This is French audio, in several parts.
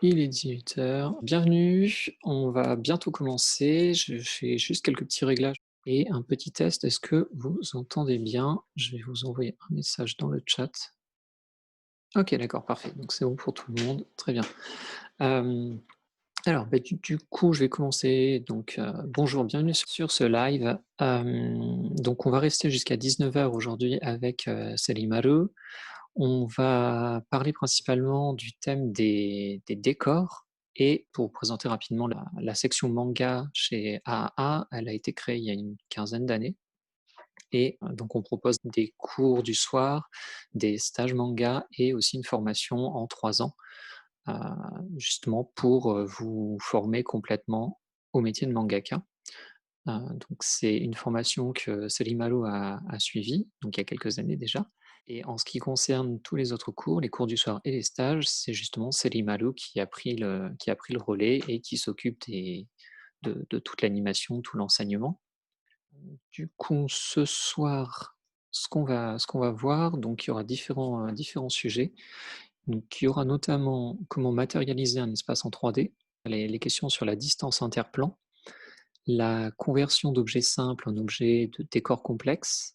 Il est 18 heures. Bienvenue, on va bientôt commencer. Je fais juste quelques petits réglages et un petit test. Est-ce que vous entendez bien? Je vais vous envoyer un message dans le chat. OK, d'accord, parfait. Donc c'est bon pour tout le monde. Très bien. Hem, alors, du coup, je vais commencer. Donc, bonjour, bienvenue sur ce live. Donc on va rester jusqu'à 19 heures aujourd'hui avec, Selimaru. On va parler principalement du thème des décors et pour vous présenter rapidement la section manga chez AAA, elle a été créée il y a une quinzaine d'années et donc on propose des cours du soir, des stages manga et aussi une formation en 3 ans, heu, justement pour, vous former complètement au métier de mangaka. Donc c'est une formation que Selimalo a suivie, donc il y a quelques années déjà. Et en ce qui concerne tous les autres cours, les cours du soir et les stages, c'est justement Selimalo qui a pris le relais et qui s'occupe de toute l'animation, tout l'enseignement. Du coup, ce soir, ce qu'on va voir, donc il y aura différents sujets. Donc il y aura notamment comment matérialiser un espace en 3D, les questions sur la distance interplan, la conversion d'objets simples en objets de décors complexes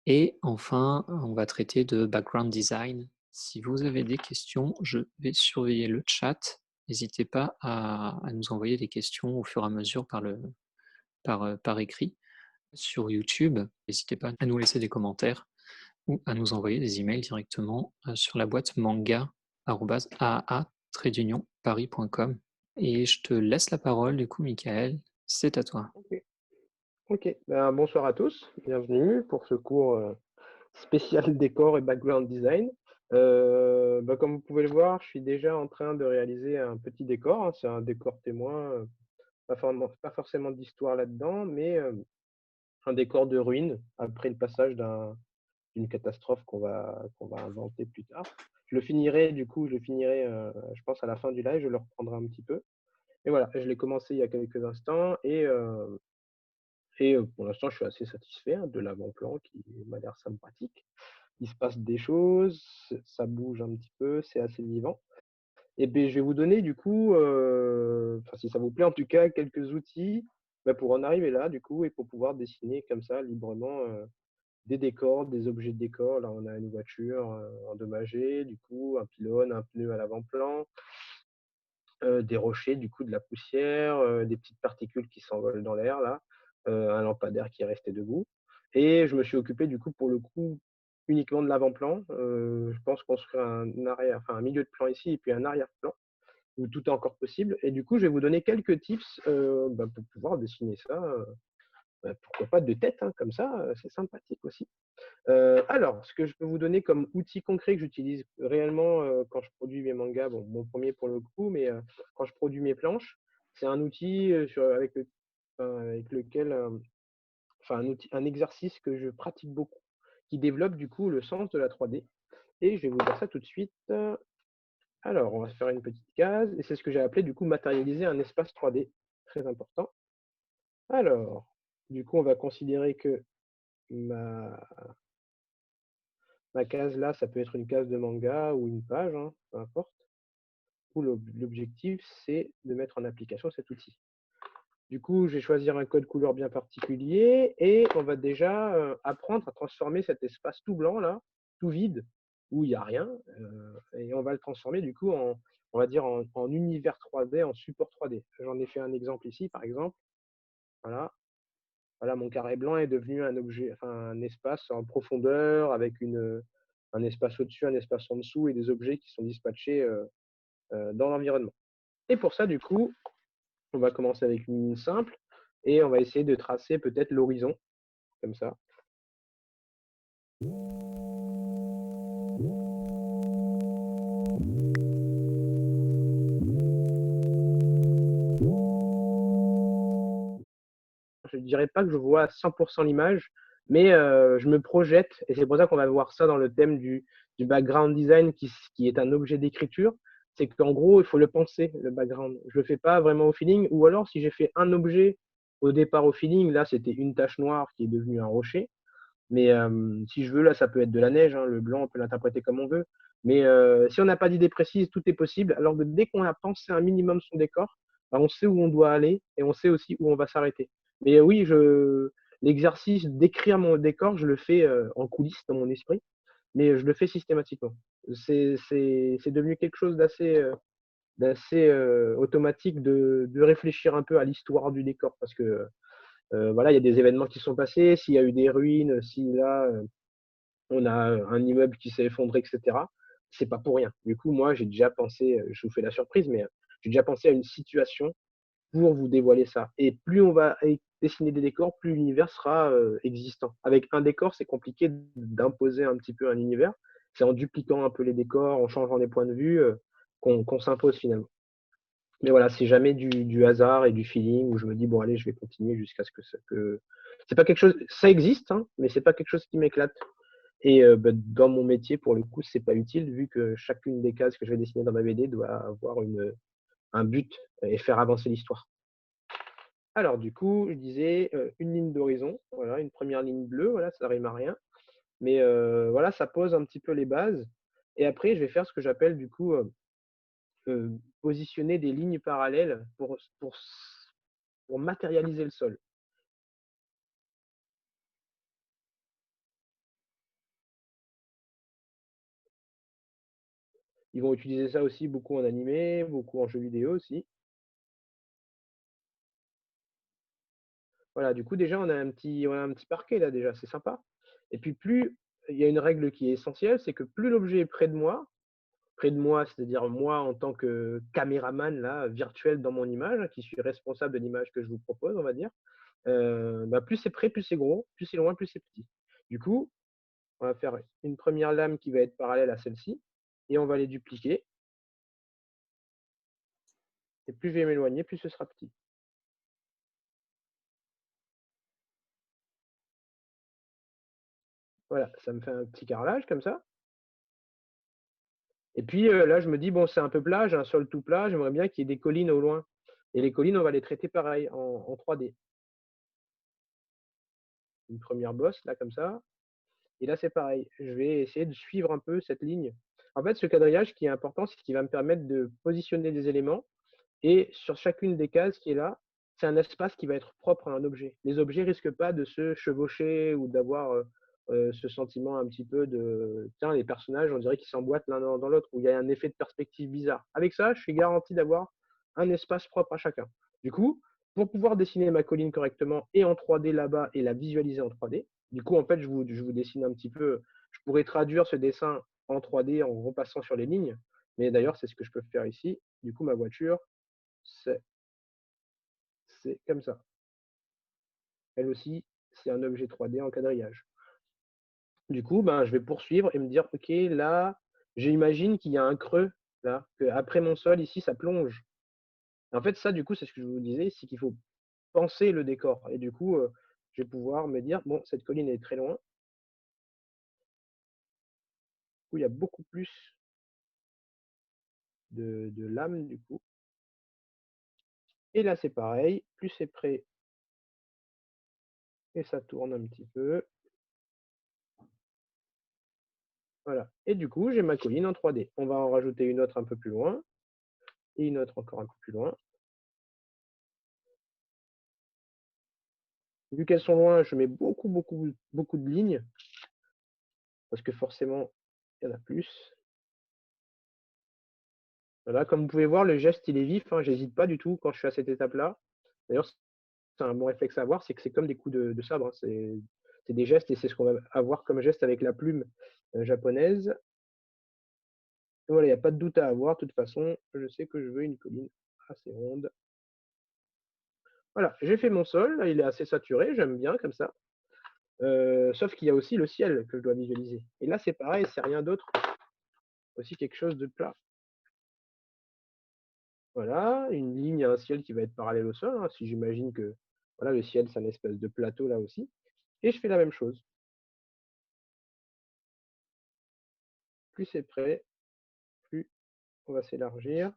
et enfin, on va traiter de background design. Si vous avez des questions, je vais surveiller le chat. N'hésitez pas à nous envoyer des questions au fur et à mesure par écrit. Sur YouTube, n'hésitez pas à nous laisser des commentaires ou à nous envoyer des emails directement, sur la boîte manga@aa-paris.com et je te laisse la parole du coup Michael, c'est à toi. OK. OK. Ben, bonsoir à tous, bienvenue pour ce cours, spécial décor et background design. Bah, comme vous pouvez le voir, je suis déjà en train de réaliser un petit décor, hein. C'est un décor témoin, pas forcément d'histoire là-dedans, mais, un décor de ruines après le passage d'une catastrophe qu'on va inventer plus tard. Je le finirai, je pense à la fin du live, je le reprendrai un petit peu et voilà, je l'ai commencé il y a quelques instants et pour l'instant, je suis assez satisfait, hein, de l'avant-plan qui m'a l'air sympathique. Il se passe des choses, ça bouge un petit peu, c'est assez vivant et beh, je vais vous donner du coup, enfin si ça vous plaît en tout cas, quelques outils, bah, pour en arriver là du coup et pour pouvoir dessiner comme ça librement, des décors, des objets de décor. Là, on a une voiture, endommagée, du coup, un pylône, un pneu à l'avant-plan, des rochers, du coup, de la poussière, des petites particules qui s'envolent dans l'air là, un lampadaire qui est resté debout et je me suis occupé du coup, pour le coup, uniquement de l'avant-plan. Je pense construire un milieu de plan ici et puis un arrière-plan où tout est encore possible et du coup, je vais vous donner quelques tips, bah, pour pouvoir dessiner ça, bah, pourquoi pas de tête, hein, comme ça, c'est sympathique aussi. Alors, ce que je peux vous donner comme outil concret que j'utilise réellement, quand je produis mes mangas, bon, mon premier pour le coup, mais quand je produis mes planches, c'est un outil, avec lequel, enfin un exercice que je pratique beaucoup, qui développe du coup le sens de la 3D et je vais vous dire ça tout de suite. Alors, on va se faire une petite case et c'est ce que j'ai appelé du coup matérialiser un espace 3D, très important. Alors, du coup, on va considérer que ma ma case là, ça peut être une case de manga ou une page, hein, peu importe. Où l'objectif, c'est de mettre en application cet outil. Du coup, je vais choisir un code couleur bien particulier et on va déjà, apprendre à transformer cet espace tout blanc là, tout vide, où il y a rien, et on va le transformer du coup en on va dire en univers 3D, en support 3D. J'en ai fait un exemple ici, par exemple. Voilà. Voilà, mon carré blanc est devenu un objet, enfin un espace en profondeur avec un espace au-dessus, un espace en dessous et des objets qui sont dispatchés, dans l'environnement. Et pour ça, du coup, on va commencer avec une ligne simple et on va essayer de tracer peut-être l'horizon, comme ça. Je ne dirais pas que je vois à 100 l'image, mais je me projette et c'est pour ça qu'on va voir ça dans le thème du background design qui est un objet d'écriture. C'est qu'en gros, il faut le penser, le background. Je le fais pas vraiment au feeling ou alors si j'ai fait un objet au départ au feeling, là, c'était une tache noire qui est devenue un rocher. Mais si je veux, là, ça peut être de la neige, hein, le blanc, on peut l'interpréter comme on veut. Mais si on n'a pas d'idée précise, tout est possible. Alors que dès qu'on a pensé un minimum son décor, bah, on sait où on doit aller et on sait aussi où on va s'arrêter. Mais oui, l'exercice d'écrire mon décor, je le fais en coulisses dans mon esprit, mais je le fais systématiquement. C'est devenu quelque chose d'assez automatique de réfléchir un peu à l'histoire du décor parce que voilà, il y a des événements qui sont passés, s'il y a eu des ruines, si là, on a un immeuble qui s'est effondré, et cetera, c'est pas pour rien. Du coup, moi, j'ai déjà pensé, je vous fais la surprise, mais j'ai déjà pensé à une situation pour vous dévoiler ça. Et plus on va dessiner des décors, plus l'univers sera existant. Avec un décor, c'est compliqué d'imposer un petit peu un univers. C'est en dupliquant un peu les décors, en changeant les points de vue, qu'on s'impose finalement. Mais voilà, c'est jamais du hasard et du feeling où je me dis bon allez, je vais continuer jusqu'à ce que c'est pas quelque chose, ça existe, hein, mais c'est pas quelque chose qui m'éclate. Et bah, dans mon métier, pour le coup, c'est pas utile vu que chacune des cases que je vais dessiner dans ma BD doit avoir un but et faire avancer l'histoire. Alors du coup, je disais une ligne d'horizon, voilà, une première ligne bleue, voilà, ça rime à rien, mais voilà, ça pose un petit peu les bases. Et après, je vais faire ce que j'appelle du coup positionner des lignes parallèles pour matérialiser le sol. Ils vont utiliser ça aussi beaucoup en animé, beaucoup en jeux vidéo aussi. Voilà, du coup, déjà, on a un petit parquet là, déjà, c'est sympa. Et puis, plus il y a une règle qui est essentielle, c'est que plus l'objet est près de moi, c'est-à-dire moi en tant que caméraman là, virtuel dans mon image, qui suis responsable de l'image que je vous propose, on va dire, bah, plus c'est près, plus c'est gros, plus c'est loin, plus c'est petit. Du coup, on va faire une première lame qui va être parallèle à celle-ci, et on va les dupliquer. Et plus je vais m'éloigner, plus ce sera petit. Voilà, ça me fait un petit carrelage comme ça. Et puis là, je me dis, bon, c'est un peu plat, j'ai un sol tout plat, j'aimerais bien qu'il y ait des collines au loin. Et les collines, on va les traiter pareil, en 3D. Une première bosse, là, comme ça. Et là, c'est pareil. Je vais essayer de suivre un peu cette ligne. En fait, ce quadrillage, ce qui est important, c'est ce qui va me permettre de positionner des éléments. Et sur chacune des cases qui est là, c'est un espace qui va être propre à un objet. Les objets risquent pas de se chevaucher ou d'avoir ce sentiment un petit peu de tiens, les personnages, on dirait qu'ils s'emboîtent l'un dans l'autre, où il y a un effet de perspective bizarre. Avec ça, je suis garanti d'avoir un espace propre à chacun. Du coup, pour pouvoir dessiner ma colline correctement et en 3D là-bas et la visualiser en 3D, du coup, en fait, je vous dessine un petit peu, je pourrais traduire ce dessin en 3D en repassant sur les lignes, mais d'ailleurs, c'est ce que je peux faire ici. Du coup, ma voiture, c'est c'est comme ça. Elle aussi, c'est un objet 3D en quadrillage. Du coup, ben, je vais poursuivre et me dire, OK, là, j'imagine qu'il y a un creux, là, qu'après mon sol, ici, ça plonge. En fait, ça, du coup, c'est ce que je vous disais, c'est qu'il faut penser le décor. Et du coup, je vais pouvoir me dire, bon, cette colline est très loin. Du coup, il y a beaucoup plus de lames, du coup. Et là, c'est pareil, plus c'est près et ça tourne un petit peu. Voilà. Et du coup, j'ai ma colline en 3D. On va en rajouter une autre un peu plus loin et une autre encore un peu plus loin. Vu qu'elles sont loin, je mets beaucoup, beaucoup, beaucoup de lignes parce que forcément, il y en a plus. Voilà, comme vous pouvez voir, le geste, il est vif, hein, j'hésite pas du tout quand je suis à cette étape-là. D'ailleurs, c'est un bon réflexe à avoir, c'est que c'est comme des coups de sabre, hein, c'est des gestes et c'est ce qu'on va avoir comme geste avec la plume japonaise. Et voilà, il n'y a pas de doute à avoir. De toute façon, je sais que je veux une colline assez ronde. Voilà, j'ai fait mon sol, là, il est assez saturé, j'aime bien comme ça. Sauf qu'il y a aussi le ciel que je dois visualiser. Et là, c'est pareil, c'est rien d'autre, aussi quelque chose de plat. Voilà, une ligne, un ciel qui va être parallèle au sol, hein, si j'imagine que voilà, le ciel, c'est un espèce de plateau là aussi. Et je fais la même chose. Plus c'est près, plus on va s'élargir.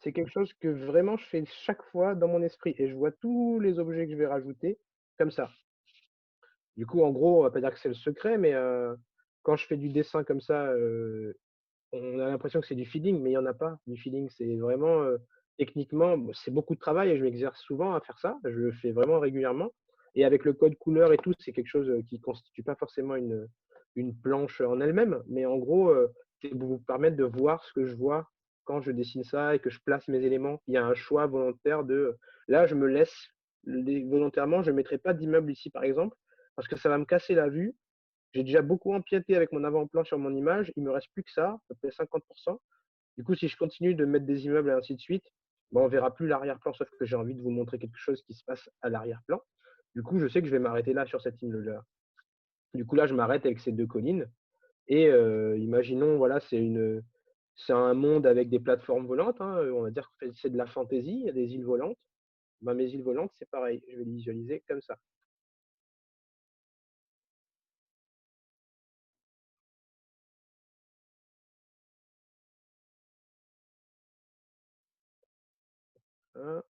c'est quelque chose que vraiment je fais chaque fois dans mon esprit et je vois tous les objets que je vais rajouter comme ça. Du coup, en gros, on va pas dire que c'est le secret, mais quand je fais du dessin comme ça, on a l'impression que c'est du feeling, mais il y en a pas du feeling. C'est vraiment, techniquement, bon, c'est beaucoup de travail et je m'exerce souvent à faire ça. Je le fais vraiment régulièrement et avec le code couleur et tout, c'est quelque chose, qui constitue pas forcément une planche en elle-même, mais en gros, c'est pour vous permettre de voir ce que je vois quand je dessine ça et que je place mes éléments. Il y a un choix volontaire de, là, je me laisse les volontairement, je mettrai pas d'immeuble ici, par exemple, parce que ça va me casser la vue. J'ai déjà beaucoup empiété avec mon avant-plan sur mon image, il me reste plus que ça, à peu près 50. Du coup, si je continue de mettre des immeubles et ainsi de suite, bah, on verra plus l'arrière-plan, sauf que j'ai envie de vous montrer quelque chose qui se passe à l'arrière-plan. Du coup, je sais que je vais m'arrêter là sur cet immeuble-là. Du coup, là, je m'arrête avec ces 2 collines et imaginons, voilà, c'est un monde avec des plateformes volantes, hein, on va dire que c'est de la fantaisie, il y a des îles volantes. Ben, mes îles volantes, c'est pareil, je vais les visualiser comme ça, hein.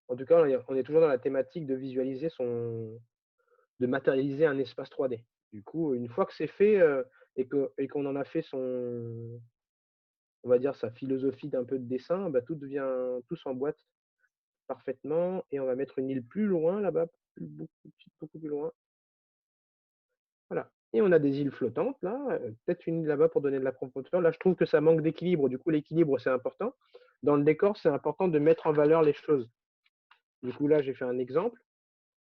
En tout cas, on est toujours dans la thématique de visualiser de matérialiser un espace 3D. Du coup, une fois que c'est fait, et qu'on en a fait on va dire sa philosophie d'un peu de dessin, bah, tout s'emboîte parfaitement et on va mettre une île plus loin là-bas, beaucoup plus loin. Voilà et on a des îles flottantes là, peut-être une île là-bas pour donner de la profondeur. Là, je trouve que ça manque d'équilibre, du coup l'équilibre, c'est important. Dans le décor, c'est important de mettre en valeur les choses. Du coup, là, j'ai fait un exemple.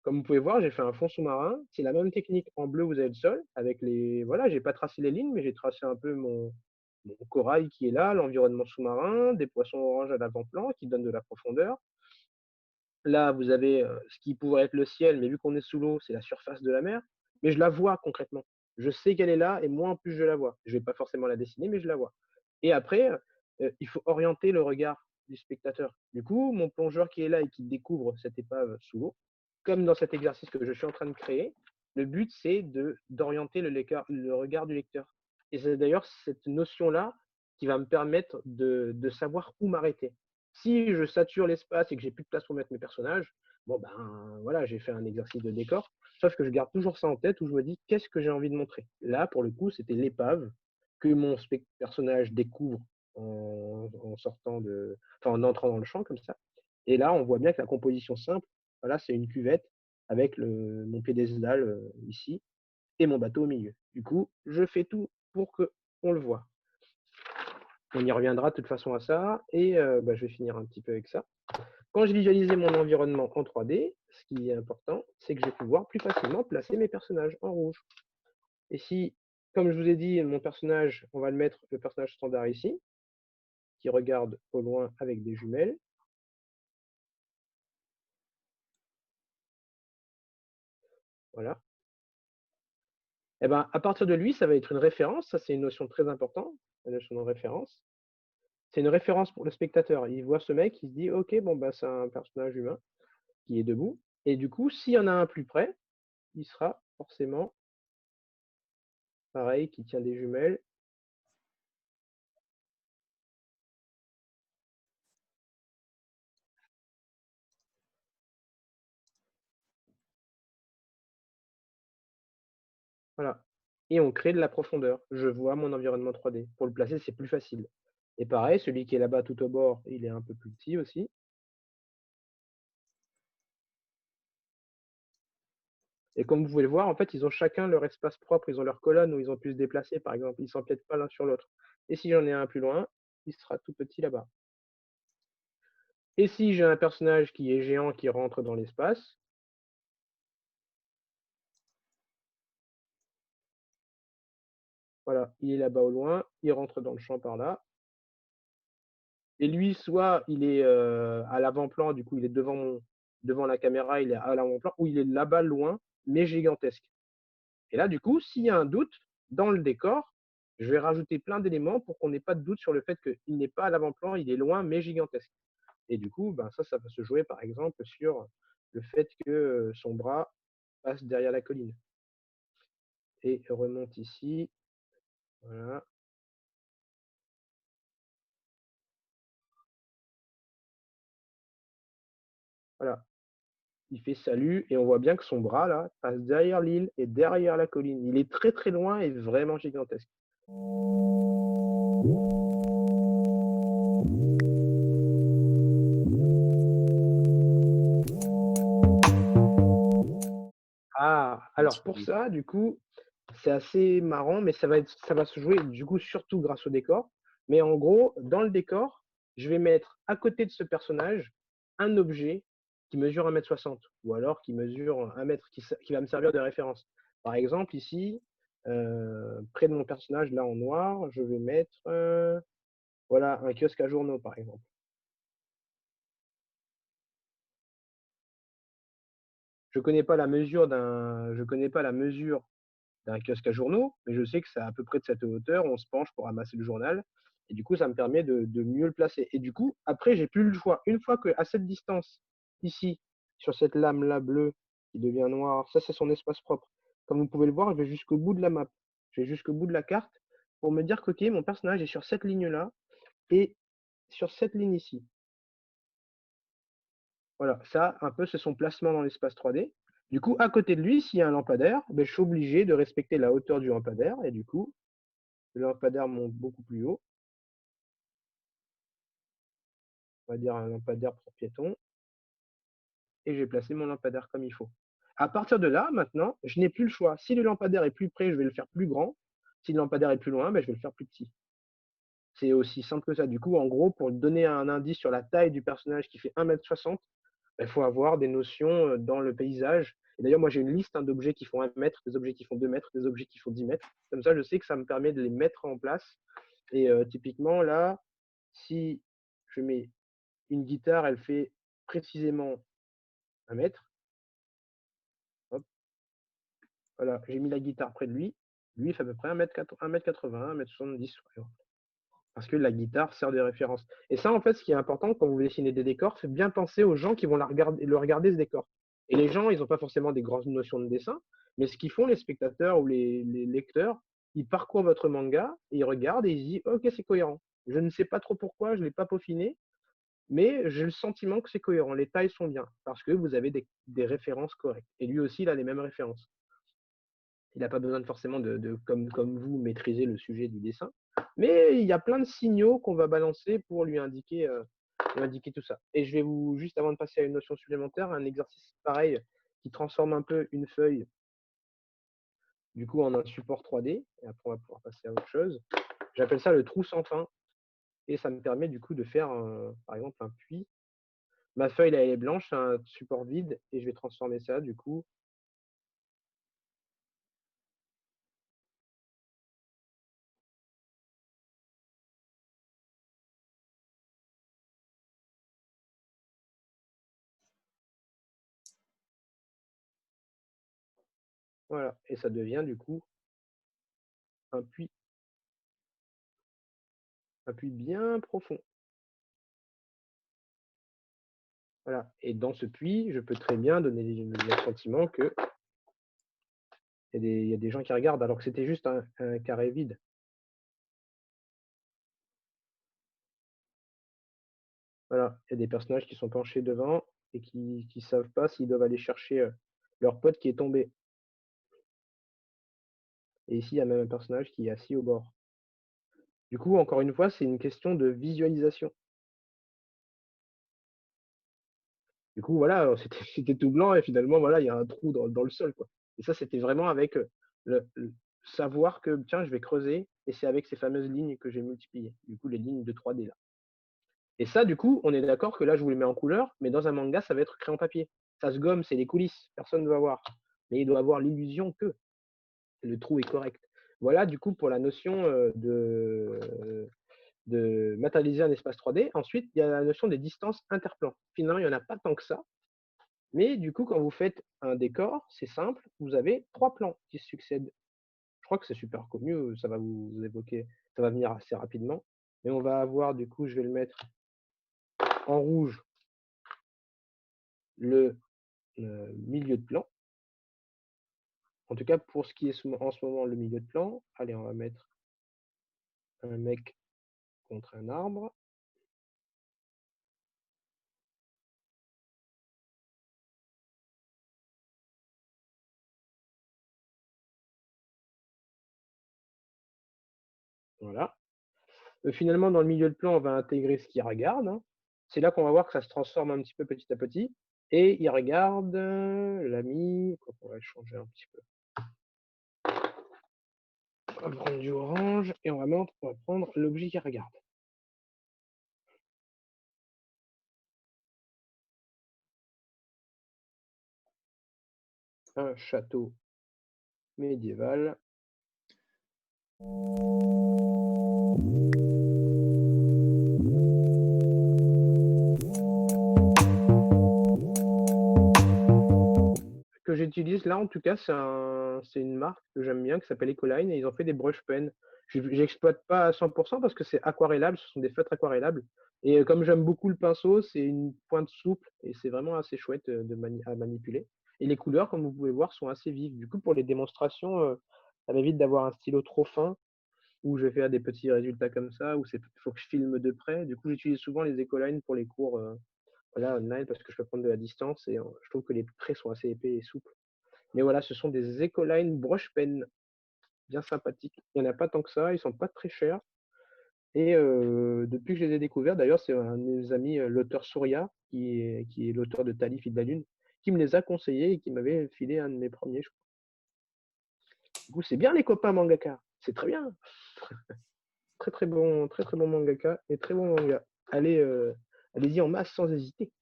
Comme vous pouvez voir, j'ai fait un fond sous-marin. C'est la même technique. En bleu, vous avez le sol avec les voilà, j'ai pas tracé les lignes, mais j'ai tracé un peu mon corail qui est là, l'environnement sous-marin, des poissons orange à l'avant-plan qui donnent de la profondeur. Là, vous avez, ce qui pourrait être le ciel, mais vu qu'on est sous l'eau, c'est la surface de la mer, mais je la vois concrètement. Je sais qu'elle est là et moi, en plus, je la vois. Je vais pas forcément la dessiner, mais je la vois et après, il faut orienter le regard du spectateur. Du coup, mon plongeur qui est là et qui découvre cette épave sous l'eau, comme dans cet exercice que je suis en train de créer, le but, c'est d'orienter le regard du lecteur et c'est d'ailleurs cette notion-là qui va me permettre de savoir où m'arrêter. Si je sature l'espace et que j'ai plus de place pour mettre mes personnages, bon ben voilà, j'ai fait un exercice de décor. Sauf que je garde toujours ça en tête où je me dis qu'est-ce que j'ai envie de montrer. Là, pour le coup, c'était l'épave que mon personnage découvre en sortant enfin en entrant dans le champ comme ça. Et là, on voit bien que la composition simple, voilà, c'est une cuvette avec mon piédestal ici et mon bateau au milieu. Du coup, je fais tout pour que on le voit. On y reviendra de toute façon à ça et bah, je vais finir un petit peu avec ça. Quand j'ai visualisé mon environnement en 3D, ce qui est important, c'est que je vais pouvoir plus facilement placer mes personnages en rouge. Et si, comme je vous ai dit, mon personnage, on va le mettre, le personnage standard ici, qui regarde au loin avec des jumelles, voilà. Et ben, à partir de lui, ça va être une référence, ça c'est une notion très importante, la notion de référence. C'est une référence pour le spectateur. Il voit ce mec, il se dit, ok, bon bah c'est un personnage humain qui est debout. Et du coup, s'il y en a un plus près, il sera forcément pareil, qui tient des jumelles. Voilà et on crée de la profondeur. Je vois mon environnement 3D. Pour le placer, c'est plus facile et pareil, celui qui est là-bas tout au bord, il est un peu plus petit aussi et comme vous pouvez le voir, en fait, ils ont chacun leur espace propre. Ils ont leur colonne où ils ont pu se déplacer, par exemple. Ils s'empiètent pas l'un sur l'autre et si j'en ai un plus loin, il sera tout petit là-bas et si j'ai un personnage qui est géant qui rentre dans l'espace, voilà, il est là-bas au loin, il rentre dans le champ par là et lui, soit il est, à l'avant-plan, du coup, il est devant la caméra, il est à l'avant-plan ou il est là-bas loin, mais gigantesque. Et là, du coup, s'il y a un doute dans le décor, je vais rajouter plein d'éléments pour qu'on n'ait pas de doute sur le fait qu'il n'est pas à l'avant-plan, il est loin, mais gigantesque. Et du coup, ben, ça va se jouer, par exemple, sur le fait que, son bras passe derrière la colline et remonte ici, voilà. Voilà. Il fait salut et on voit bien que son bras là, passe derrière l'île et derrière la colline. Il est très, très loin et vraiment gigantesque. Un Alors petit pour peu. ça, du coup, c'est assez marrant, mais ça va se jouer du coup surtout grâce au décor. Mais en gros, dans le décor, je vais mettre à côté de ce personnage un objet qui mesure 1,60 m ou alors qui mesure 1 m, qui va me servir de référence. Par exemple, ici, près de mon personnage, là en noir, je vais mettre, voilà, un kiosque à journaux, par exemple. Je connais pas la mesure d'un kiosque à journaux, mais je sais que c'est à peu près de cette hauteur, on se penche pour ramasser le journal et du coup, ça me permet de mieux le placer et du coup, après, j'ai plus le choix. Une fois qu'à cette distance, ici, sur cette lame-là bleue qui devient noire, ça, c'est son espace propre. Comme vous pouvez le voir, je vais jusqu'au bout de la map. Je vais jusqu'au bout de la carte pour me dire qu'OK, mon personnage est sur cette ligne-là et sur cette ligne ici. Voilà, ça, un peu, c'est son placement dans l'espace 3D. Du coup, à côté de lui, s'il y a un lampadaire, beh, je suis obligé de respecter la hauteur du lampadaire et du coup, le lampadaire monte beaucoup plus haut. On va dire un lampadaire pour piéton et j'ai placé mon lampadaire comme il faut. À partir de là, maintenant, je n'ai plus le choix. Si le lampadaire est plus près, je vais le faire plus grand. Si le lampadaire est plus loin, beh, je vais le faire plus petit. C'est aussi simple que ça. Du coup, en gros, pour donner un indice sur la taille du personnage qui fait 1,60 m, il faut avoir des notions, dans le paysage et d'ailleurs, moi, j'ai une liste, hein, d'objets qui font 1 m, des objets qui font 2 m, des objets qui font 10 m. Comme ça, je sais que ça me permet de les mettre en place et typiquement là, si je mets une guitare, elle fait précisément 1 m. Hop, voilà, j'ai mis la guitare près de lui. Lui, il fait à peu près 1 m 80, 1 m 70, ouais, parce que la guitare sert de référence. Et ça, en fait, ce qui est important quand vous dessinez des décors, c'est bien penser aux gens qui vont le regarder ce décor. Et les gens, ils n'ont pas forcément des grandes notions de dessin, mais ce qu'ils font, les spectateurs ou les lecteurs, ils parcourent votre manga, et ils regardent et ils se disent, ok, c'est cohérent. Je ne sais pas trop pourquoi, je ne l'ai pas peaufiné, mais j'ai le sentiment que c'est cohérent. Les tailles sont bien, parce que vous avez des références correctes. Et lui aussi, il a les mêmes références. Il n'a pas besoin de forcément comme vous, maîtriser le sujet du dessin. Mais il y a plein de signaux qu'on va balancer pour lui indiquer tout ça. Et je vais vous, juste avant de passer à une notion supplémentaire, un exercice pareil qui transforme un peu une feuille, du coup, en un support 3D. Et après, on va pouvoir passer à autre chose. J'appelle ça le trou sans fin. Et ça me permet du coup de faire, par exemple, un puits. Ma feuille, là, elle est blanche, c'est un support vide. Et je vais transformer ça, du coup. Voilà. Et ça devient, du coup, un puits. Un puits bien profond. Voilà, et dans ce puits, je peux très bien donner le sentiment qu'il y a des gens qui regardent alors que c'était juste un carré vide. Voilà, il y a des personnages qui sont penchés devant et qui savent pas s'ils doivent aller chercher, leur pote qui est tombé. Et ici, il y a même un personnage qui est assis au bord. Du coup, encore une fois, c'est une question de visualisation. Du coup, voilà, c'était tout blanc et finalement, voilà, il y a un trou dans le sol, quoi. Et ça, c'était vraiment avec, le savoir que tiens, je vais creuser et c'est avec ces fameuses lignes que j'ai multipliées. Du coup, les lignes de 3D là. Et ça, du coup, on est d'accord que là, je vous le mets en couleur, mais dans un manga, ça va être crayon papier. Ça se gomme, c'est les coulisses, personne ne va voir. Mais il doit avoir l'illusion que le trou est correct. Voilà, du coup, pour la notion de matérialiser un espace 3D. Ensuite, il y a la notion des distances interplans. Finalement, il n'y en a pas tant que ça. Mais du coup, quand vous faites un décor, c'est simple, vous avez 3 plans qui se succèdent. Je crois que c'est super connu, ça va vous évoquer, ça va venir assez rapidement. Mais on va avoir, du coup, je vais le mettre en rouge, le milieu de plan. En tout cas, pour ce qui est en ce moment le milieu de plan, allez, on va mettre un mec contre un arbre. Voilà. Finalement, dans le milieu de plan, on va intégrer ce qu'il regarde, hein. C'est là qu'on va voir que ça se transforme un petit peu petit à petit et il regarde, l'ami quoi qu'on va le changer un petit peu. On va prendre du orange et on va prendre l'objet qu'il regarde. Un château médiéval. Que j'utilise là, en tout cas, c'est une marque que j'aime bien qui s'appelle Ecoline et ils ont fait des brush pens. J'exploite pas à 100 parce que c'est aquarellable, ce sont des feutres aquarellables et comme j'aime beaucoup le pinceau, c'est une pointe souple et c'est vraiment assez chouette, de à manipuler et les couleurs, comme vous pouvez voir, sont assez vives. Du coup, pour les démonstrations, ça m'évite d'avoir un stylo trop fin où je vais faire des petits résultats comme ça, où c'est faut que je filme de près. Du coup, j'utilise souvent les Ecoline pour les cours, voilà, online parce que je peux prendre de la distance et je trouve que les traits sont assez épais et souples. Mais voilà, ce sont des Ecoline brush pen, bien sympathiques. Il y en a pas tant que ça, ils sont pas très chers et depuis que je les ai découverts, d'ailleurs, c'est un de mes amis, l'auteur Souria, qui est l'auteur de Tali, fil de la lune, qui me les a conseillés et qui m'avait filé un de mes premiers. Du coup, c'est bien les copains mangaka, c'est très bien. Très, très bon mangaka et très bon manga. Allez, allez-y en masse sans hésiter.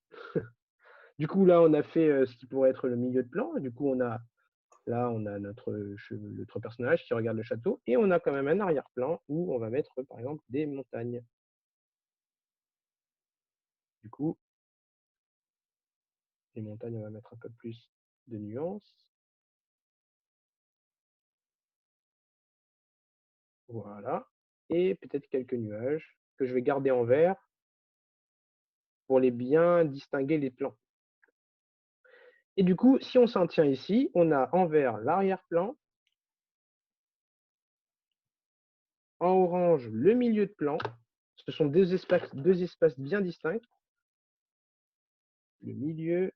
Du coup, là, on a fait, ce qui pourrait être le milieu de plan. Du coup, on a notre personnage qui regarde le château et on a quand même un arrière-plan où on va mettre, par exemple, des montagnes. Du coup, les montagnes, on va mettre un peu plus de nuances. Voilà et peut-être quelques nuages que je vais garder en vert pour les bien distinguer les plans et du coup, si on s'en tient ici, on a en vert l'arrière-plan, en orange le milieu de plan. Ce sont 2 espaces bien distincts, le milieu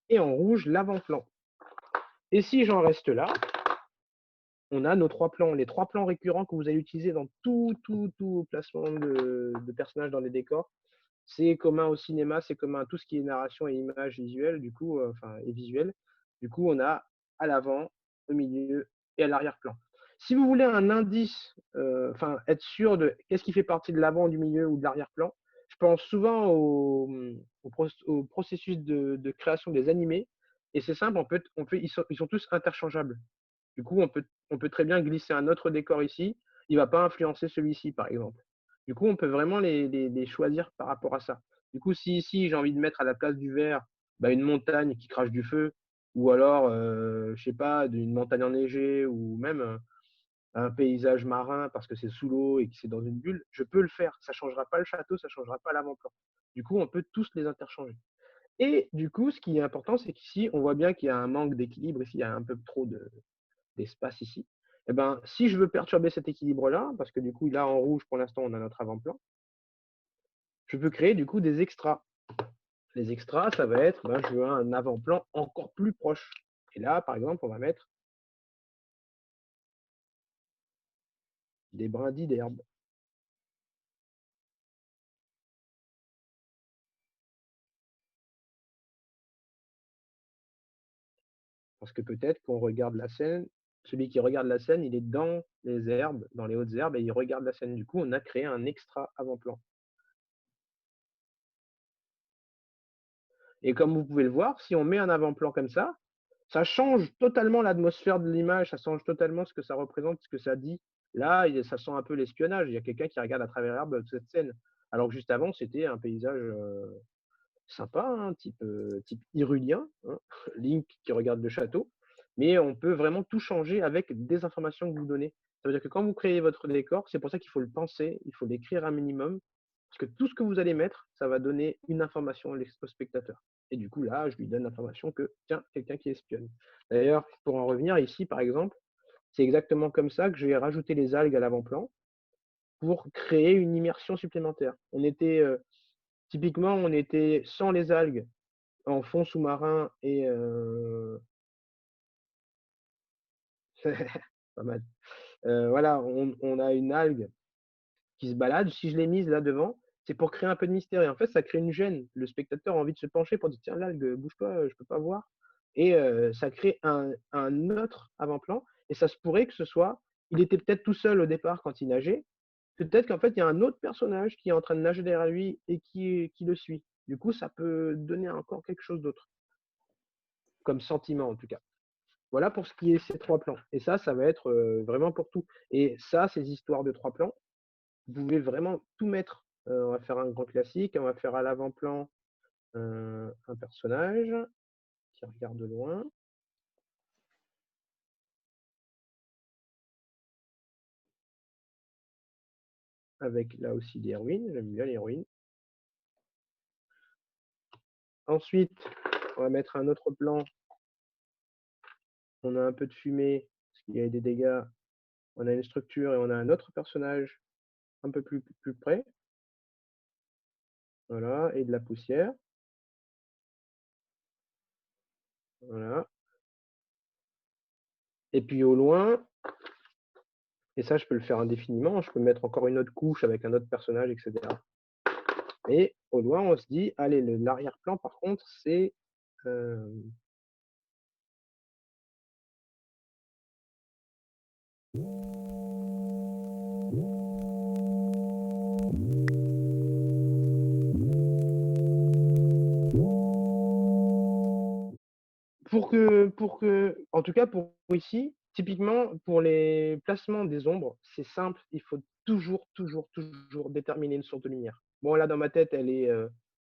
et en rouge l'avant-plan et si j'en reste là, on a nos 3 plans, les 3 plans récurrents que vous allez utiliser dans tout placement de personnages dans les décors. C'est commun au cinéma, c'est commun à tout ce qui est narration et images visuelles, du coup, enfin et visuel. Du coup, on a à l'avant, au milieu et à l'arrière-plan. Si vous voulez un indice, enfin être sûr de qu'est-ce qui fait partie de l'avant, du milieu ou de l'arrière-plan, je pense souvent au processus de création des animés et c'est simple, ils sont tous interchangeables. Du coup, on peut très bien glisser un autre décor ici, il va pas influencer celui-ci, par exemple. Du coup, on peut vraiment les choisir par rapport à ça. Du coup, si ici, j'ai envie de mettre à la place du vert, bah, une montagne qui crache du feu ou alors, je sais pas, une montagne enneigée ou même, un paysage marin parce que c'est sous l'eau et que c'est dans une bulle, je peux le faire. Ça changera pas le château, ça changera pas l'avant-plan. Du coup, on peut tous les interchanger et du coup, ce qui est important, c'est qu'ici, on voit bien qu'il y a un manque d'équilibre ici, il y a un peu trop d'espace ici. Et ben, si je veux perturber cet équilibre-là, parce que du coup, là, en rouge, pour l'instant, on a notre avant-plan, je peux créer du coup des extras. Les extras, ça va être, ben, je veux un avant-plan encore plus proche. Et là, par exemple, on va mettre des brindilles d'herbe. Parce que peut-être qu'on regarde la scène, celui qui regarde la scène, il est dans les herbes, dans les hautes herbes, et il regarde la scène. Du coup, on a créé un extra avant-plan. Et comme vous pouvez le voir, si on met un avant-plan comme ça change totalement l'atmosphère de l'image, ça change totalement ce que ça représente, ce que ça dit. Là, ça sent un peu l'espionnage. Il y a quelqu'un qui regarde à travers l'herbe cette scène. Alors que juste avant, c'était un paysage sympa, hein, type Hyrulien, hein, Link qui regarde le château. Mais on peut vraiment tout changer avec des informations que vous donnez. Ça veut dire que quand vous créez votre décor, c'est pour ça qu'il faut le penser, il faut l'écrire un minimum, parce que tout ce que vous allez mettre, ça va donner une information au spectateur. Et du coup, là, je lui donne l'information que, tiens, quelqu'un qui espionne. D'ailleurs, pour en revenir ici, par exemple, c'est exactement comme ça que j'ai rajouté les algues à l'avant-plan pour créer une immersion supplémentaire. Typiquement, on était sans les algues en fond sous-marin et pas mal. Voilà, on a une algue qui se balade. Si je l'ai mise là devant, c'est pour créer un peu de mystère et en fait, ça crée une gêne. Le spectateur a envie de se pencher pour dire: «Tiens l'algue, bouge-toi, je peux pas voir» et ça crée un autre avant-plan et ça se pourrait que ce soit il était peut-être tout seul au départ quand il nageait. Peut-être qu'en fait, il y a un autre personnage qui est en train de nager derrière lui et qui le suit. Du coup, ça peut donner encore quelque chose d'autre, comme sentiment en tout cas. Voilà pour ce qui est ces 3 plans et ça va être, vraiment pour tout et ça, ces histoires de 3 plans, vous pouvez vraiment tout mettre. On va faire un grand classique, on va faire à l'avant-plan, un personnage qui regarde de loin, avec là aussi des ruines, j'aime bien les ruines. Ensuite, on va mettre un autre plan, on a un peu de fumée, parce qu'il y a des dégâts, on a une structure et on a un autre personnage un peu plus près, voilà et de la poussière, voilà et puis au loin et ça je peux le faire indéfiniment, je peux mettre encore une autre couche avec un autre personnage et cetera. Et au loin, on se dit: «Allez, le l'arrière-plan par contre, c'est, hem» pour que en tout cas pour ici, typiquement pour les placements des ombres, c'est simple, il faut toujours déterminer une source de lumière. Bon là, dans ma tête, elle est,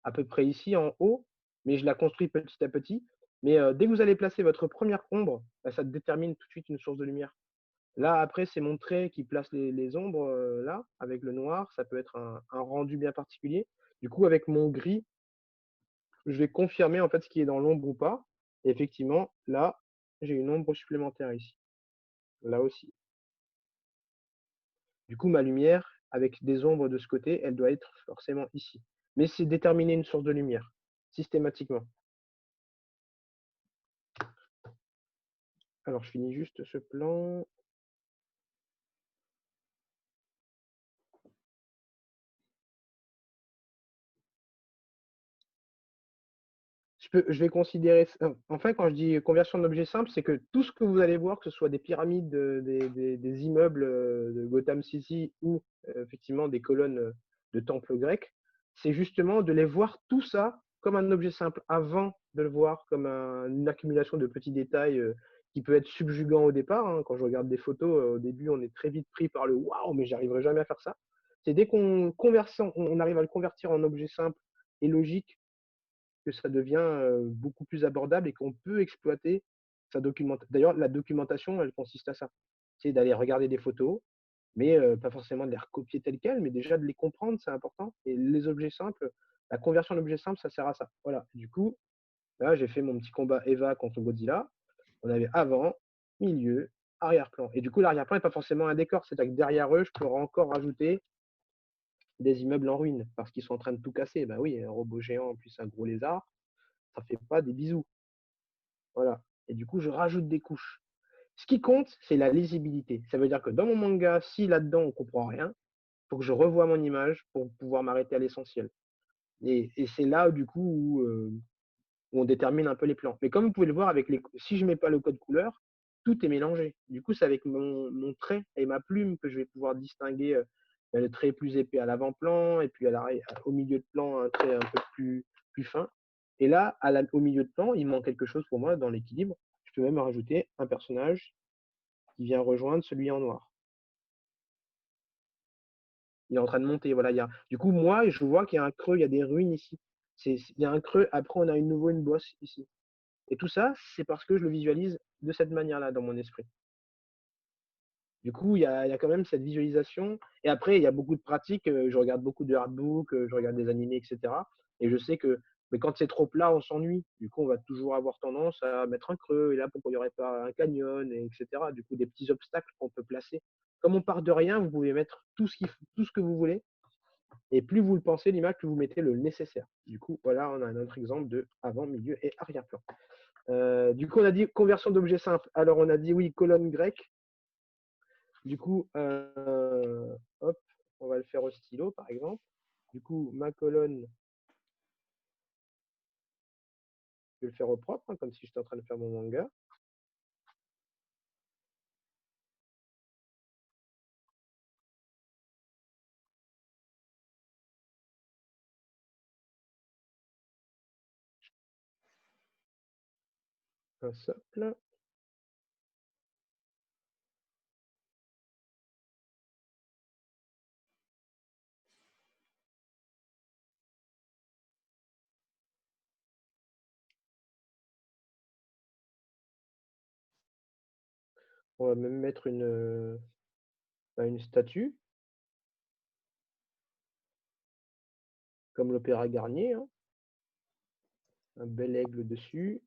à peu près ici en haut, mais je la construis petit à petit. Mais, dès que vous allez placer votre première ombre, bah, ça détermine tout de suite une source de lumière. Là, après, c'est mon trait qui place les ombres, là, avec le noir, ça peut être un rendu bien particulier. Du coup, avec mon gris, je vais confirmer, en fait, ce qui est dans l'ombre ou pas et effectivement, là, j'ai une ombre supplémentaire ici, là aussi. Du coup, ma lumière, avec des ombres de ce côté, elle doit être forcément ici. Mais c'est déterminer une source de lumière, systématiquement. Alors, je finis juste ce plan. Je vais considérer en fait, quand je dis conversion d'objet simple, c'est que tout ce que vous allez voir, que ce soit des pyramides, des immeubles, de Gotham City ou, effectivement des colonnes, de temples grecs, c'est justement de les voir tout ça comme un objet simple, avant de le voir comme une accumulation de petits détails, qui peut être subjugant au départ, hein. Quand je regarde des photos, au début, on est très vite pris par le: «Waouh, mais j'arriverai jamais à faire ça». C'est dès qu'on arrive à le convertir en objet simple et logique que ça devient, beaucoup plus abordable et qu'on peut exploiter sa document d'ailleurs, la documentation, elle consiste à ça. C'est d'aller regarder des photos, mais pas forcément de les recopier telles quelles, mais déjà de les comprendre, c'est important et les objets simples, la conversion d'objets simples, ça sert à ça. Voilà, du coup, là, j'ai fait mon petit combat Eva contre Godzilla. On avait avant, milieu, arrière-plan et du coup, l'arrière-plan est pas forcément un décor, c'est-à-dire que derrière eux, je peux encore rajouter des immeubles en ruine parce qu'ils sont en train de tout casser. Bah oui, un robot géant plus un gros lézard, ça fait pas des bisous. Voilà et du coup, je rajoute des couches. Ce qui compte, c'est la lisibilité. Ça veut dire que dans mon manga, si là-dedans on comprend rien, faut que je revoie mon image pour pouvoir m'arrêter à l'essentiel et c'est là, du coup, où on détermine un peu les plans. Mais comme vous pouvez le voir avec les si je mets pas le code couleur, tout est mélangé. Du coup, c'est avec mon trait et ma plume que je vais pouvoir distinguer, le trait plus épais à l'avant-plan et puis au milieu de plan, un trait un peu plus fin et là, au milieu de plan, il manque quelque chose pour moi dans l'équilibre. Je peux même rajouter un personnage qui vient rejoindre celui en noir. Il est en train de monter, voilà, du coup, moi, je vois qu'il y a un creux, il y a des ruines ici. Il y a un creux, après on a une bosse ici. Et tout ça, c'est parce que je le visualise de cette manière-là dans mon esprit. Du coup, il y a quand même cette visualisation et après il y a beaucoup de pratiques, je regarde beaucoup de artbook, je regarde des animés et cetera et je sais que, mais quand c'est trop plat, on s'ennuie. Du coup, on va toujours avoir tendance à mettre un creux et là, pourquoi il y aurait pas un canyon et cetera. Du coup, des petits obstacles qu'on peut placer. Comme on part de rien, vous pouvez mettre tout ce que vous voulez et plus vous le pensez, l'image, plus vous mettez le nécessaire. Du coup, voilà, on a un autre exemple de avant, milieu et arrière-plan. Du coup, on a dit conversion d'objets simples. Alors, on a dit oui, colonne grecque. Du coup, hop, on va le faire au stylo, par exemple. Du coup, ma colonne, je vais le faire au propre, hein, comme si j'étais en train de faire mon manga. Un socle. On va même mettre une statue, comme l'Opéra Garnier, hein, un bel aigle dessus.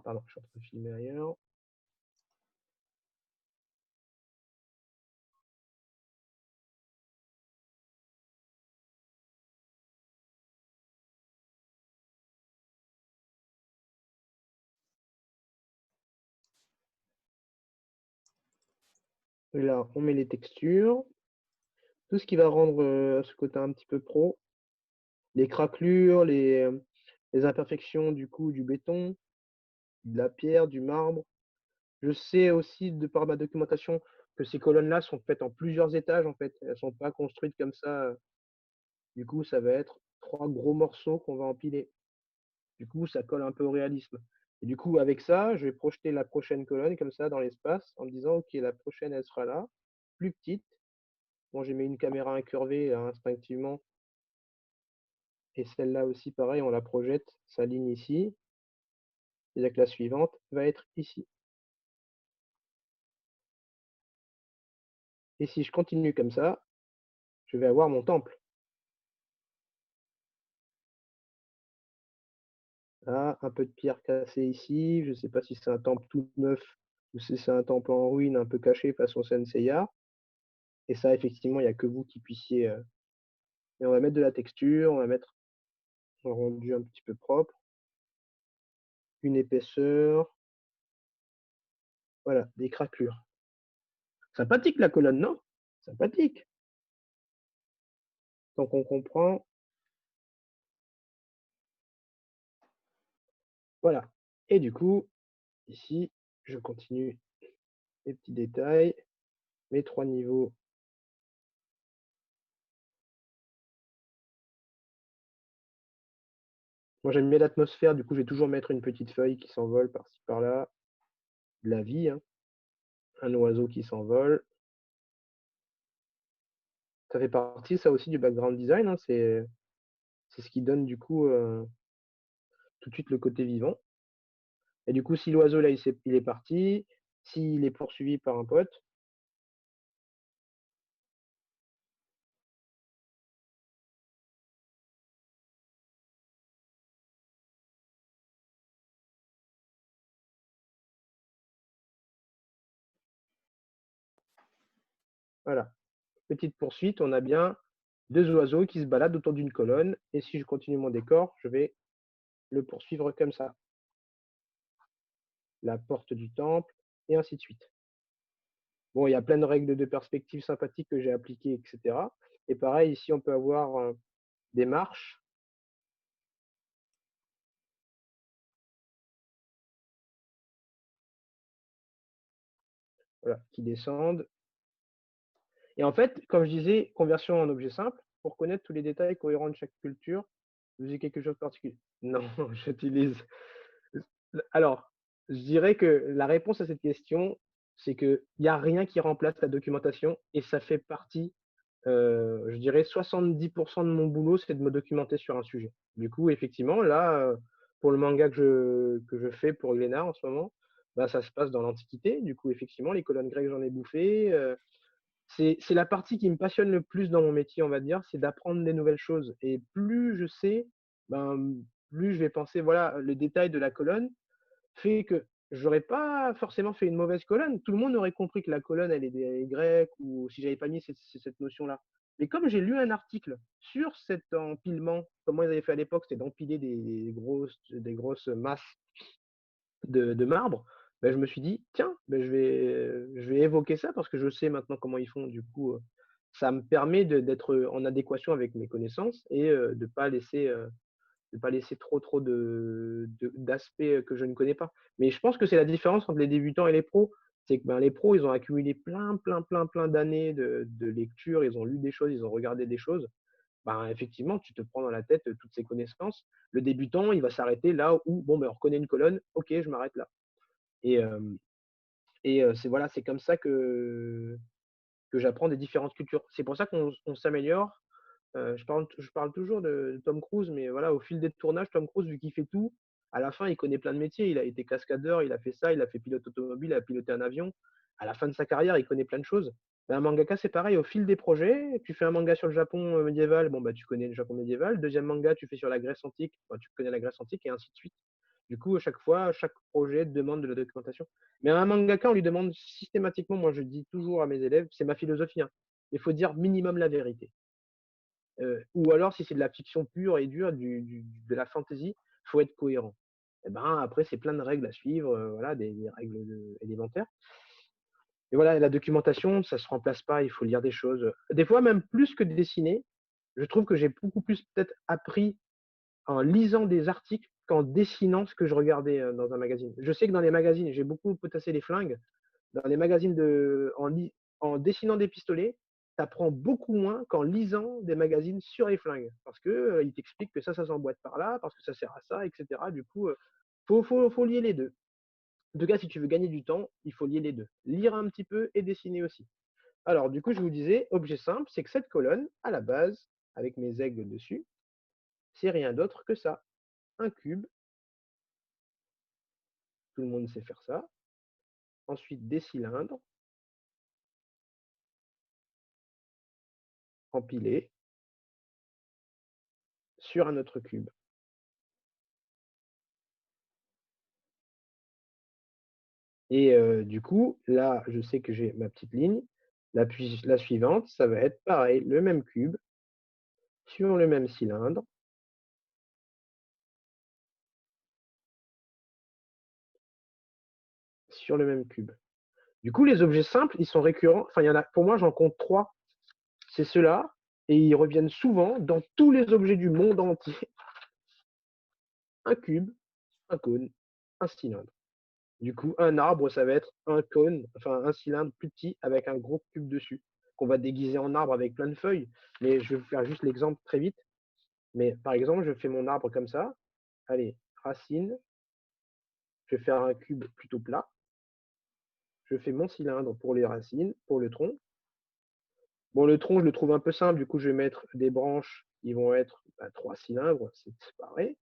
Pardon, je suis en train de filmer ailleurs. Et là, on met les textures, tout ce qui va rendre ce côté un petit peu pro, les craquelures, les imperfections du coup du béton, de la pierre, du marbre. Je sais aussi, de par ma documentation, que ces colonnes-là sont faites en plusieurs étages, en fait. Elles sont pas construites comme ça. Du coup, ça va être 3 gros morceaux qu'on va empiler. Du coup, ça colle un peu au réalisme. Et du coup, avec ça, je vais projeter la prochaine colonne comme ça dans l'espace en me disant: «OK, la prochaine, elle sera là, plus petite». Bon, j'ai mis une caméra incurvée, instinctivement, et celle-là aussi pareil, on la projette, s'aligne ici. C'est-à-dire que la suivante va être ici. Et si je continue comme ça, je vais avoir mon temple. Ah, un peu de pierre cassée ici, je ne sais pas si c'est un temple tout neuf ou si c'est un temple en ruine un peu caché façon Senseiya. Et ça, effectivement, il n'y a que vous qui puissiez. Et on va mettre de la texture, on va mettre un rendu un petit peu propre, une épaisseur, voilà, des craquelures. Sympathique la colonne, non? Sympathique. Donc on comprend, voilà. Et du coup, ici, je continue les petits détails, mes 3 niveaux. Moi, j'aime bien l'atmosphère, du coup, je vais toujours mettre une petite feuille qui s'envole par-ci par-là, de la vie, hein, un oiseau qui s'envole. Ça fait partie, ça aussi, du background design, hein, c'est ce qui donne, du coup, tout de suite le côté vivant. Et du coup, si l'oiseau, là, il est parti, s'il est poursuivi par un pote, voilà, petite poursuite, on a bien 2 oiseaux qui se baladent autour d'une colonne, et si je continue mon décor, je vais le poursuivre comme ça. La porte du temple, et ainsi de suite. Bon, il y a plein de règles de perspective sympathiques que j'ai appliquées, et cetera. Et pareil, ici, on peut avoir, des marches, voilà, qui descendent. Et en fait, comme je disais, conversion en objet simple, pour connaître tous les détails cohérents de chaque culture, vous avez quelque chose de particulier? Non, j'utilise alors, je dirais que la réponse à cette question, c'est qu'il y a rien qui remplace la documentation, et ça fait partie, je dirais 70 de mon boulot, c'est de me documenter sur un sujet. Du coup, effectivement, là, pour le manga que je fais pour Glénat en ce moment, bah, ça se passe dans l'Antiquité. Du coup, effectivement, les colonnes grecques, j'en ai bouffé, c'est la partie qui me passionne le plus dans mon métier, on va dire, c'est d'apprendre des nouvelles choses, et plus je sais, ben, plus je vais penser, voilà, le détail de la colonne fait que j'aurais pas forcément fait une mauvaise colonne. Tout le monde aurait compris que la colonne, elle est grecque, ou si j'avais pas mis cette notion-là. Mais comme j'ai lu un article sur cet empilement, comment ils avaient fait à l'époque, c'était d'empiler des grosses masses de marbre, bah, je me suis dit: «Tiens, bah, je vais évoquer ça parce que je sais maintenant comment ils font». Du coup, ça me permet d'être en adéquation avec mes connaissances et de pas laisser trop d'aspects, que je ne connais pas. Mais je pense que c'est la différence entre les débutants et les pros. C'est que, ben, les pros, ils ont accumulé plein d'années de lecture, ils ont lu des choses, ils ont regardé des choses. Ben, effectivement, tu te prends dans la tête, toutes ces connaissances. Le débutant, il va s'arrêter là où, bon, ben, on reconnaît une colonne, OK, je m'arrête là et hem c'est voilà, c'est comme ça que j'apprends des différentes cultures. C'est pour ça qu'on s'améliore. Je parle toujours de Tom Cruise, mais voilà, au fil des tournages, Tom Cruise, vu qu'il fait tout, à la fin, il connaît plein de métiers. Il a été cascadeur, il a fait ça, il a fait pilote automobile, il a piloté un avion. À la fin de sa carrière, il connaît plein de choses. Ben, un mangaka, c'est pareil, au fil des projets, tu fais un manga sur le Japon, médiéval, bon, bah, tu connais le Japon médiéval. Deuxième manga, tu fais sur la Grèce antique, bah, tu connais la Grèce antique et ainsi de suite. Du coup, à chaque fois, chaque projet demande de la documentation. Mais à un mangaka, on lui demande systématiquement, moi je dis toujours à mes élèves, c'est ma philosophie, hein, il faut dire minimum la vérité. Ou alors si c'est de la fiction pure et dure, de la fantasy, faut être cohérent. Et ben, après c'est plein de règles à suivre, voilà, des règles élémentaires. Et voilà, la documentation, ça se remplace pas, il faut lire des choses. Des fois même plus que de dessiner, je trouve que j'ai beaucoup plus peut-être appris en lisant des articles qu'en dessinant ce que je regardais, dans un magazine. Je sais que dans les magazines, j'ai beaucoup potassé les flingues. Dans les magazines en dessinant des pistolets, tu apprends beaucoup moins qu'en lisant des magazines sur les flingues. Parce que, ils t'expliquent que ça s'emboîte par là, parce que ça sert à ça et cetera. Du coup, faut lier les 2. En tout cas, si tu veux gagner du temps, il faut lier les 2. Lire un petit peu et dessiner aussi. Alors du coup, je vous disais, objet simple, c'est que cette colonne, à la base, avec mes aigles dessus, c'est rien d'autre que ça, un cube. Tout le monde sait faire ça. Ensuite, des cylindres empilés sur un autre cube. Et du coup, là, je sais que j'ai ma petite ligne. La suivante, ça va être pareil, le même cube sur le même cylindre, sur le même cube. Du coup, les objets simples, ils sont récurrents. Enfin, il y en a, pour moi, j'en compte 3. C'est ceux-là, et ils reviennent souvent dans tous les objets du monde entier. Un cube, un cône, un cylindre. Du coup, un arbre, ça va être un cône, enfin un cylindre plus petit avec un gros cube dessus, qu'on va déguiser en arbre avec plein de feuilles. Mais je vais vous faire juste l'exemple très vite. Mais par exemple, je fais mon arbre comme ça. Allez, racine, je vais faire un cube plutôt plat. Je fais mon cylindre pour les racines, pour le tronc. Bon, le tronc, je le trouve un peu simple, du coup, je vais mettre des branches qui vont être 3 cylindres, c'est pareil.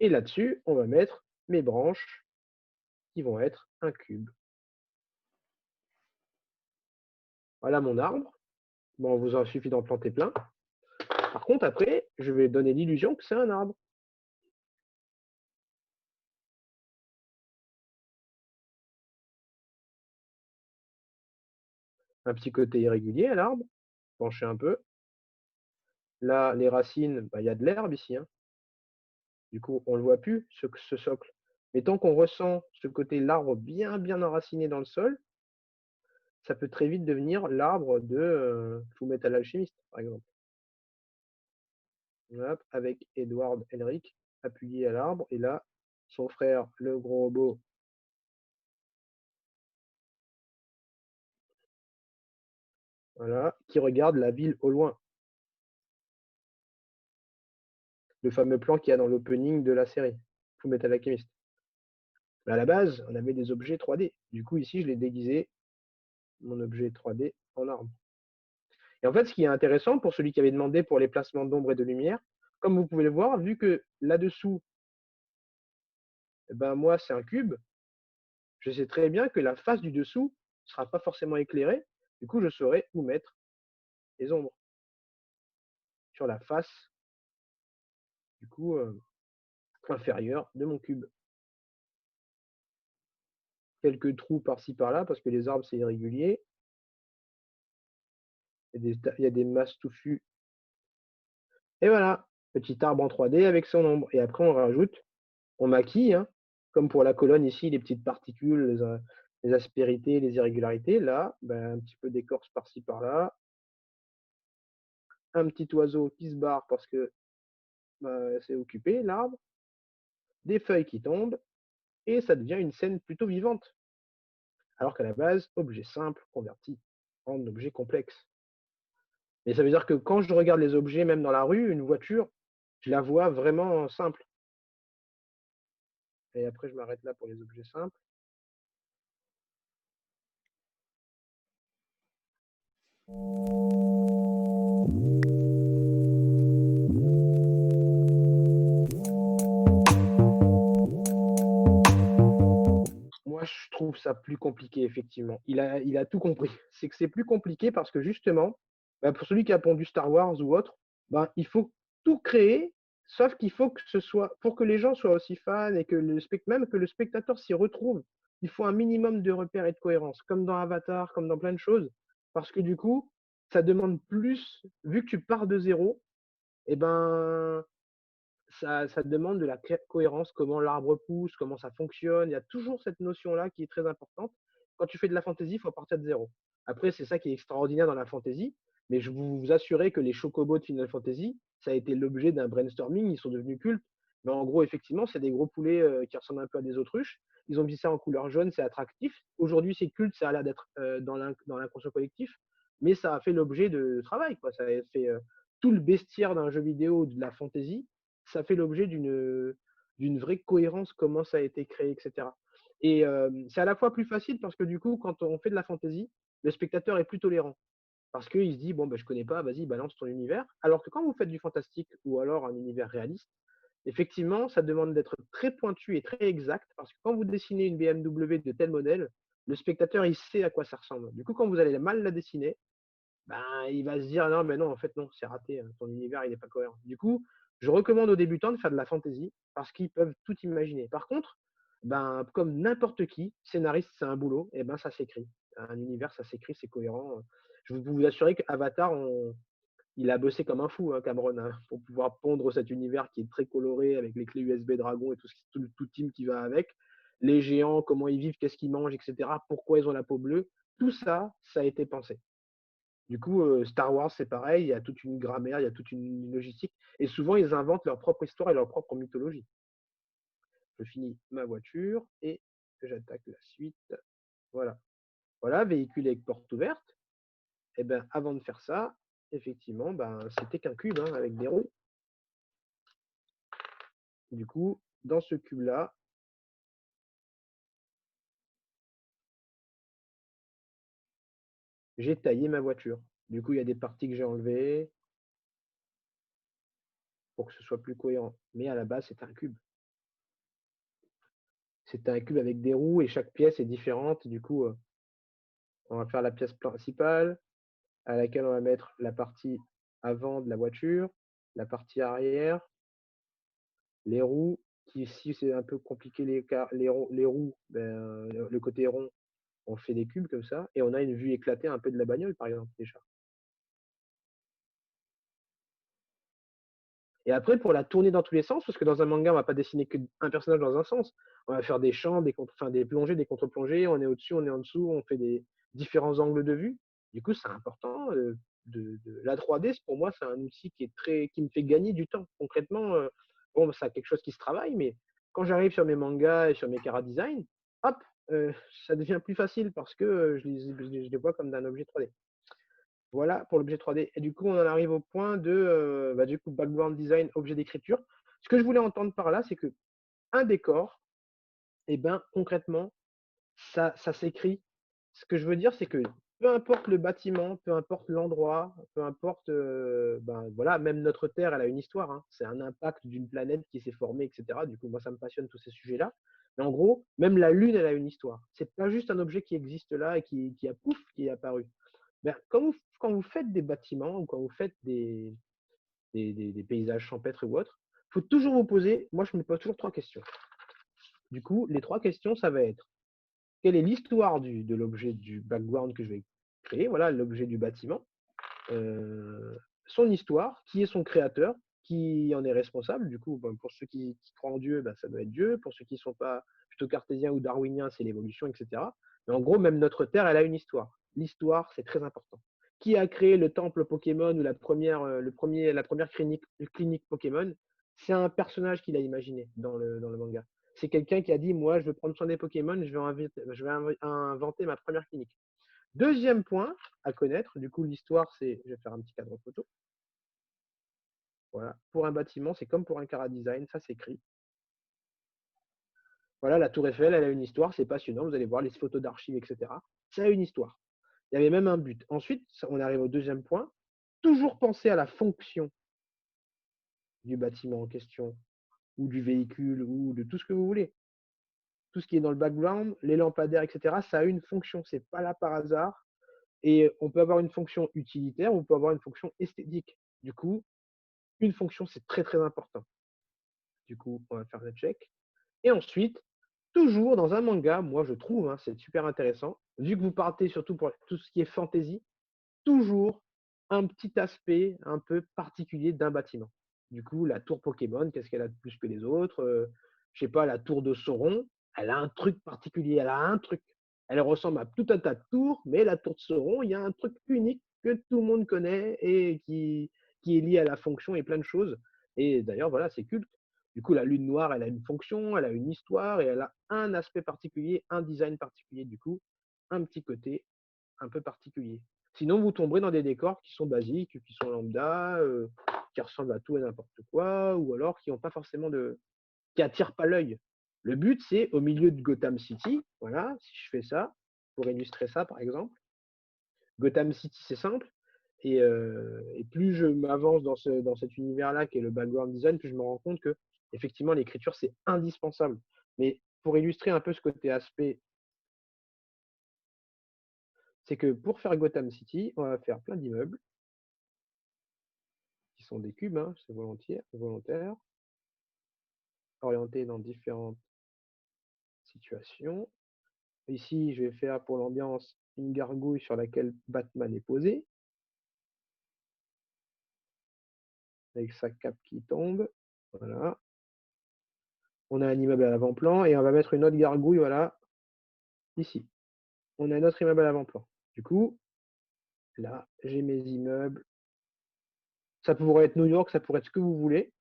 Et là-dessus, on va mettre mes branches qui vont être un cube. Voilà mon arbre. Bon, vous en suffit d'en planter plein. Par contre, après, je vais donner l'illusion que c'est un arbre. Un petit côté irrégulier à l'arbre, pencher un peu. Là, les racines, bah, il y a de l'herbe ici, hein. Du coup, on ne le voit plus, ce socle. Mais tant qu'on ressent ce côté l'arbre bien enraciné dans le sol, ça peut très vite devenir l'arbre de Fullmetal Alchemist, par exemple. Hop, avec Edward Elric appuyé à l'arbre, et là, son frère, le gros robot, voilà, qui regarde la ville au loin. Le fameux plan qu'il y a dans l'opening de la série, Fullmetal Alchemist. Mais à la base, on avait des objets 3D. Du coup, ici, je l'ai déguisé, mon objet 3D, en arbre. Et en fait, ce qui est intéressant pour celui qui avait demandé pour les placements d'ombre et de lumière, comme vous pouvez le voir, vu que là-dessous, eh ben, moi, c'est un cube, je sais très bien que la face du dessous ne sera pas forcément éclairée. Du coup, je saurai où mettre les ombres sur la face, du coup, inférieure de mon cube. Quelques trous par-ci par-là, parce que les arbres, c'est irrégulier. Il y a des masses touffues. Et voilà, petit arbre en 3D avec son ombre. Et après, on rajoute, on maquille, hein. Comme pour la colonne ici, les petites particules, les aspérités, les irrégularités. Là, ben, un petit peu d'écorce par-ci par-là, un petit oiseau qui se barre parce que, bah, c'est occupé, l'arbre, des feuilles qui tombent et ça devient une scène plutôt vivante. Alors qu'à la base, objet simple converti en objet complexe. Et ça veut dire que quand je regarde les objets, même dans la rue, une voiture, je la vois vraiment simple. Et après, je m'arrête là pour les objets simples. Moi, je trouve ça plus compliqué, effectivement. Il a tout compris. C'est que c'est plus compliqué parce que justement, bah, pour celui qui a pondu Star Wars ou autre, ben, il faut tout créer, sauf qu'il faut que ce soit pour que les gens soient aussi fans et que même que le spectateur s'y retrouve, il faut un minimum de repères et de cohérence, comme dans Avatar, comme dans plein de choses. Parce que du coup, ça demande plus, vu que tu pars de zéro, et ben, ça demande de la cohérence, comment l'arbre pousse, comment ça fonctionne. Il y a toujours cette notion-là qui est très importante. Quand tu fais de la fantaisie, il faut partir de zéro. Après, c'est ça qui est extraordinaire dans la fantaisie, mais je vous assurer que les chocobos de Final Fantasy, ça a été l'objet d'un brainstorming, ils sont devenus cultes. Mais en gros, effectivement, c'est des gros poulets qui ressemblent un peu à des autruches. Ils ont mis ça en couleur jaune, c'est attractif. Aujourd'hui, c'est culte, ça a l'air d'être dans l'inconscient collectif, mais ça a fait l'objet de travail, quoi. Ça a fait tout le bestiaire d'un jeu vidéo de la fantaisie, ça fait l'objet d'une vraie cohérence, comment ça a été créé, et cetera. Et c'est à la fois plus facile parce que du coup, quand on fait de la fantaisie, le spectateur est plus tolérant. Parce qu'il se dit, bon, ben, je connais pas, vas-y, balance ton univers. Alors que quand vous faites du fantastique ou alors un univers réaliste, effectivement, ça demande d'être très pointu et très exact. Parce que quand vous dessinez une BMW de tel modèle, le spectateur, il sait à quoi ça ressemble. Du coup, quand vous allez mal la dessiner, ben, il va se dire: «Non, mais non, en fait, non, c'est raté, ton univers, il est pas cohérent». Du coup, je recommande aux débutants de faire de la fantaisie parce qu'ils peuvent tout imaginer. Par contre, ben, comme n'importe qui, scénariste, c'est un boulot et ben, ça s'écrit. Un univers, ça s'écrit, c'est cohérent. Je peux vous assurer qu'Avatar, il a bossé comme un fou, hein, Cameron, hein, pour pouvoir pondre cet univers qui est très coloré avec les clés USB Dragon et tout le tout team qui va avec. Les géants, comment ils vivent, qu'est-ce qu'ils mangent et cetera, pourquoi ils ont la peau bleue. Tout ça, ça a été pensé. Du coup, Star Wars, c'est pareil, il y a toute une grammaire, il y a toute une logistique et souvent ils inventent leur propre histoire et leur propre mythologie. Je finis ma voiture et j'attaque la suite. Voilà. Voilà, véhicule avec porte ouverte. Et ben, avant de faire ça, effectivement, ben, c'était qu'un cube, hein, avec des roues. Du coup, dans ce cube-là, j'ai taillé ma voiture. Du coup, il y a des parties que j'ai enlevées pour que ce soit plus cohérent. Mais à la base, c'était un cube. C'était un cube avec des roues et chaque pièce est différente. Du coup, on va faire la pièce principale, à laquelle on va mettre la partie avant de la voiture, la partie arrière, les roues, qui ici c'est un peu compliqué les roues, ben, le côté rond, on fait des cubes comme ça, et on a une vue éclatée un peu de la bagnole par exemple déjà. Et après pour la tourner dans tous les sens, parce que dans un manga on va pas dessiner qu'un personnage dans un sens, on va faire des champs, enfin des plongées, des contre-plongées, on est au-dessus, on est en dessous, on fait des différents angles de vue. Du coup c'est important, la 3D pour moi c'est un outil qui me fait gagner du temps. Concrètement, bon ça a quelque chose qui se travaille, mais quand j'arrive sur mes mangas et sur mes chara-design, hop, heu, ça devient plus facile parce que, je les vois comme d'un objet 3D. Voilà pour l'objet 3D et du coup, on en arrive au point de, bah, du coup, background design, objet d'écriture. Ce que je voulais entendre par là, c'est qu'un décor et ben, concrètement, ça s'écrit. Ce que je veux dire, c'est que peu importe le bâtiment, peu importe l'endroit, peu importe, ben, voilà, même notre Terre, elle a une histoire, hein. C'est un impact d'une planète qui s'est formée et cetera. Du coup, moi, ça me passionne tous ces sujets-là. Mais en gros, même la Lune, elle a une histoire. C'est pas juste un objet qui existe là et qui a pouf, qui est apparu. Ben, quand vous faites des bâtiments ou quand vous faites des paysages champêtres ou autres, il faut toujours vous poser, moi je me pose toujours 3 questions. Du coup, les 3 questions, ça va être: quelle est l'histoire de l'objet, du background que je vais créer, voilà, l'objet du bâtiment, son histoire, qui est son créateur, qui en est responsable. Du coup, ben, pour ceux qui croient en Dieu, ben, ça doit être Dieu. Pour ceux qui ne sont pas plutôt cartésiens ou darwiniens, c'est l'évolution, etc. Mais en gros, même notre Terre, elle a une histoire. L'histoire, c'est très important. Qui a créé le temple Pokémon ou la première clinique Pokémon? C'est un personnage qu'il a imaginé dans le manga. C'est quelqu'un qui a dit, moi, je veux prendre soin des Pokémon, je vais inventer ma première clinique. Deuxième point à connaître, du coup, l'histoire, je vais faire un petit cadre photo. Voilà. Pour un bâtiment, c'est comme pour un Cara Design, ça s'écrit. Voilà, la Tour Eiffel, elle a une histoire, c'est passionnant. Vous allez voir les photos d'archives, etc. Ça a une histoire. Il y avait même un but. Ensuite, on arrive au deuxième point. Toujours penser à la fonction du bâtiment en question, ou du véhicule, ou de tout ce que vous voulez. Tout ce qui est dans le background, les lampadaires, etc., ça a une fonction. C'est pas là par hasard. Et on peut avoir une fonction utilitaire, ou on peut avoir une fonction esthétique. Du coup, une fonction, c'est très très important. Du coup, on va faire le check. Et ensuite, toujours dans un manga, moi je trouve, hein, c'est super intéressant, vu que vous partez surtout pour tout ce qui est fantasy, toujours un petit aspect un peu particulier d'un bâtiment. Du coup, la tour Pokémon, qu'est-ce qu'elle a de plus que les autres? Je sais pas, la tour de Sauron, elle a un truc particulier, elle a un truc. Elle ressemble à tout un tas de tours, mais la tour de Sauron, il y a un truc unique que tout le monde connaît et qui est lié à la fonction et plein de choses. Et d'ailleurs, voilà, c'est culte. Du coup, la lune noire, elle a une fonction, elle a une histoire et elle a un aspect particulier, un design particulier. Du coup, un petit côté un peu particulier. Sinon, vous tomberez dans des décors qui sont basiques, qui sont lambda, qui ressemblent à tout et n'importe quoi, ou alors qui ont pas forcément qui attirent pas l'œil. Le but, c'est au milieu de Gotham City, voilà, si je fais ça, pour illustrer ça par exemple. Gotham City, c'est simple. Et plus je m'avance dans cet univers-là, qui est le background design, plus je me rends compte que effectivement l'écriture, c'est indispensable. Mais pour illustrer un peu ce côté aspect, c'est que pour faire Gotham City, on va faire plein d'immeubles qui sont des cubes, hein, c'est volontaire, orientés dans différentes situations. Ici, je vais faire pour l'ambiance une gargouille sur laquelle Batman est posé, avec sa cape qui tombe. Voilà. On a un immeuble à l'avant-plan et on va mettre une autre gargouille, voilà, ici. On a un autre immeuble à l'avant-plan. Du coup, là, j'ai mes immeubles. Ça pourrait être New York, ça pourrait être ce que vous voulez.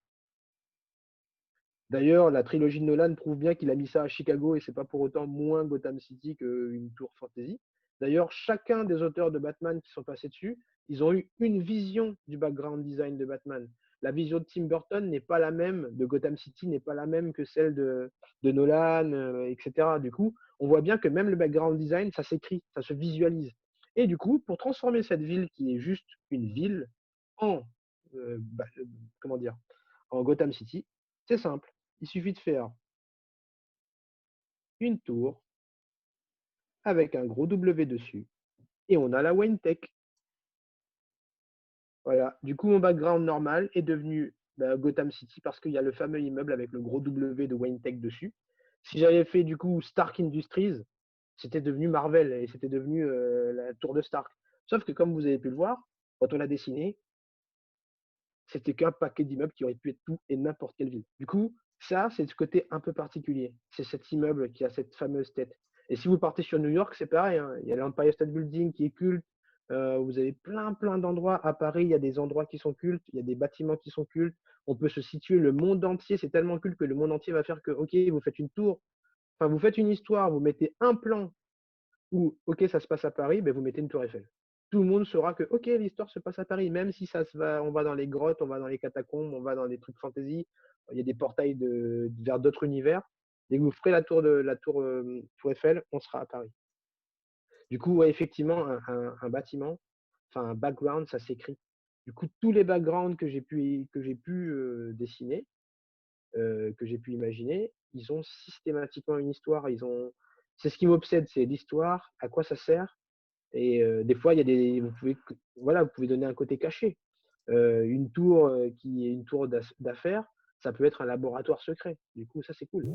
D'ailleurs, la trilogie de Nolan prouve bien qu'il a mis ça à Chicago et c'est pas pour autant moins Gotham City qu'une tour fantasy. D'ailleurs, chacun des auteurs de Batman qui sont passés dessus, ils ont eu une vision du background design de Batman. La vision de Tim Burton n'est pas la même, de Gotham City n'est pas la même que celle de Nolan, etc. Du coup, on voit bien que même le background design, ça s'écrit, ça se visualise. Et du coup, pour transformer cette ville qui est juste une ville en, comment dire, en Gotham City, c'est simple. Il suffit de faire une tour avec un gros W dessus et on a la Wayne Tech. Voilà. Du coup, mon background normal est devenu Gotham City parce qu'il y a le fameux immeuble avec le gros W de Wayne Tech dessus. Si j'avais fait du coup Stark Industries, c'était devenu Marvel et c'était devenu la tour de Stark. Sauf que comme vous avez pu le voir, quand on l'a dessiné, c'était qu'un paquet d'immeubles qui aurait pu être tout et n'importe quelle ville. Du coup, ça, c'est ce côté un peu particulier. C'est cet immeuble qui a cette fameuse tête. Et si vous partez sur New York, c'est pareil, hein. Il y a l'Empire State Building qui est culte. Vous avez plein d'endroits. À Paris, il y a des endroits qui sont cultes. Il y a des bâtiments qui sont cultes. On peut se situer le monde entier. C'est tellement culte que le monde entier va faire que, OK, vous faites une tour. Enfin, vous faites une histoire, vous mettez un plan où, OK, ça se passe à Paris, ben, vous mettez une tour Eiffel. Tout le monde saura que, OK, l'histoire se passe à Paris, même si on va dans les grottes, on va dans les catacombes, on va dans des trucs fantasy, il y a des portails vers d'autres univers. Dès que vous ferez tour Eiffel, on sera à Paris. Du coup, ouais, effectivement, un bâtiment, enfin un background, ça s'écrit. Du coup, tous les backgrounds que j'ai pu dessiner, que j'ai pu imaginer, ils ont systématiquement une histoire. C'est ce qui m'obsède, c'est l'histoire, à quoi ça sert. Et des fois, il y a vous pouvez donner un côté caché. Une tour qui est une tour d'affaires, ça peut être un laboratoire secret. Du coup, ça, c'est cool.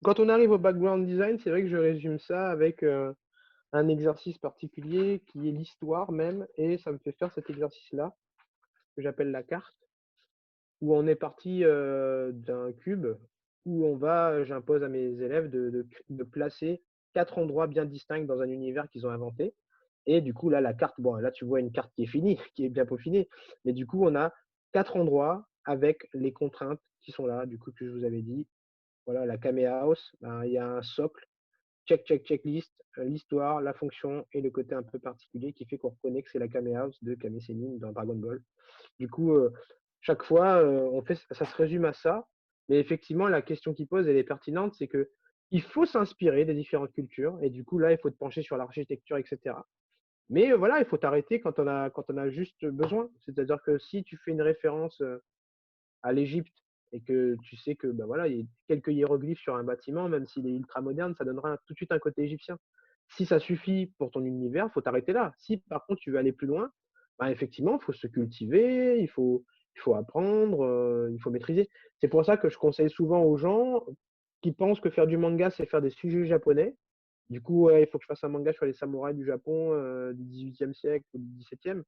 quand on arrive au background design, c'est vrai que je résume ça avec, un exercice particulier qui est l'histoire même et ça me fait faire cet exercice-là, que j'appelle la carte, où on est parti, d'un cube où j'impose à mes élèves de placer 4 endroits bien distincts dans un univers qu'ils ont inventé et du coup là, la carte, bon là tu vois une carte qui est finie, qui est bien peaufinée, mais du coup on a 4 endroits avec les contraintes qui sont là, du coup que je vous avais dit. Voilà, la Kame House, ben, il y a un socle, check, check, checklist, l'histoire, la fonction et le côté un peu particulier qui fait qu'on reconnaît que c'est la Kame House de Kame Sennin dans Dragon Ball. Du coup, chaque fois, on fait ça se résume à ça, mais effectivement, la question qu'il pose, elle est pertinente, c'est que il faut s'inspirer des différentes cultures et du coup, là, il faut te pencher sur l'architecture et cetera. Mais voilà, il faut t'arrêter quand on a juste besoin. C'est-à-dire que si tu fais une référence, à l'Égypte et que tu sais que, bah, voilà, il y a quelques hiéroglyphes sur un bâtiment, même s'il est ultra moderne, ça donnera tout de suite un côté égyptien. Si ça suffit pour ton univers, faut t'arrêter là. Si par contre tu veux aller plus loin, bah, effectivement, il faut se cultiver, il faut apprendre, il faut maîtriser. C'est pour ça que je conseille souvent aux gens qui pensent que faire du manga, c'est faire des sujets japonais. Du coup, ouais, il faut que je fasse un manga sur les samouraïs du Japon, du 18e siècle ou du 17e.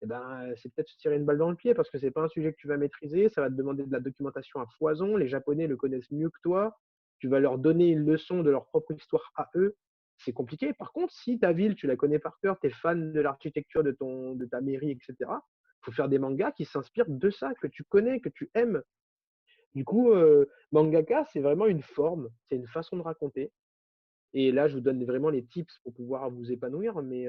Eh ben, c'est peut-être se tirer une balle dans le pied parce que c'est pas un sujet que tu vas maîtriser, ça va te demander de la documentation à foison. Les Japonais le connaissent mieux que toi. Tu vas leur donner une leçon de leur propre histoire à eux. C'est compliqué. Par contre, si ta ville, tu la connais par cœur, tu es fan de l'architecture de ta mairie, etc., il faut faire des mangas qui s'inspirent de ça, que tu connais, que tu aimes. Du coup, mangaka, c'est vraiment une forme, c'est une façon de raconter. Et là, je vous donne vraiment les tips pour pouvoir vous épanouir, mais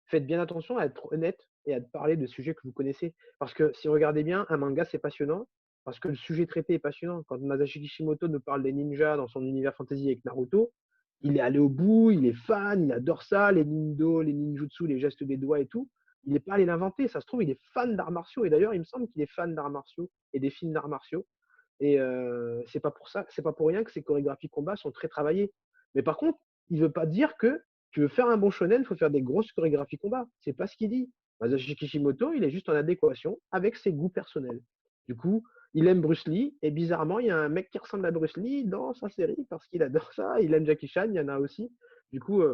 faites bien attention à être honnête et à parler de sujets que vous connaissez. Parce que si vous regardez bien, un manga, c'est passionnant parce que le sujet traité est passionnant. Quand Masashi Kishimoto nous parle des ninjas dans son univers fantasy avec Naruto, il est allé au bout, il est fan, il adore ça, les nindo, les ninjutsu, les gestes des doigts et tout. Il n'est pas allé l'inventer, ça se trouve, il est fan d'arts martiaux. Et d'ailleurs, il me semble qu'il est fan d'arts martiaux et des films d'arts martiaux. Et c'est pas pour ça, c'est pas pour rien que ces chorégraphies combat sont très travaillées. Mais par contre, il veut pas dire que tu veux faire un bon shonen, il faut faire des grosses chorégraphies combat. C'est pas ce qu'il dit. Masashi Kishimoto, il est juste en adéquation avec ses goûts personnels. Du coup, il aime Bruce Lee et bizarrement, il y a un mec qui ressemble à Bruce Lee dans sa série parce qu'il adore ça. Il aime Jackie Chan, il y en a aussi. Du coup,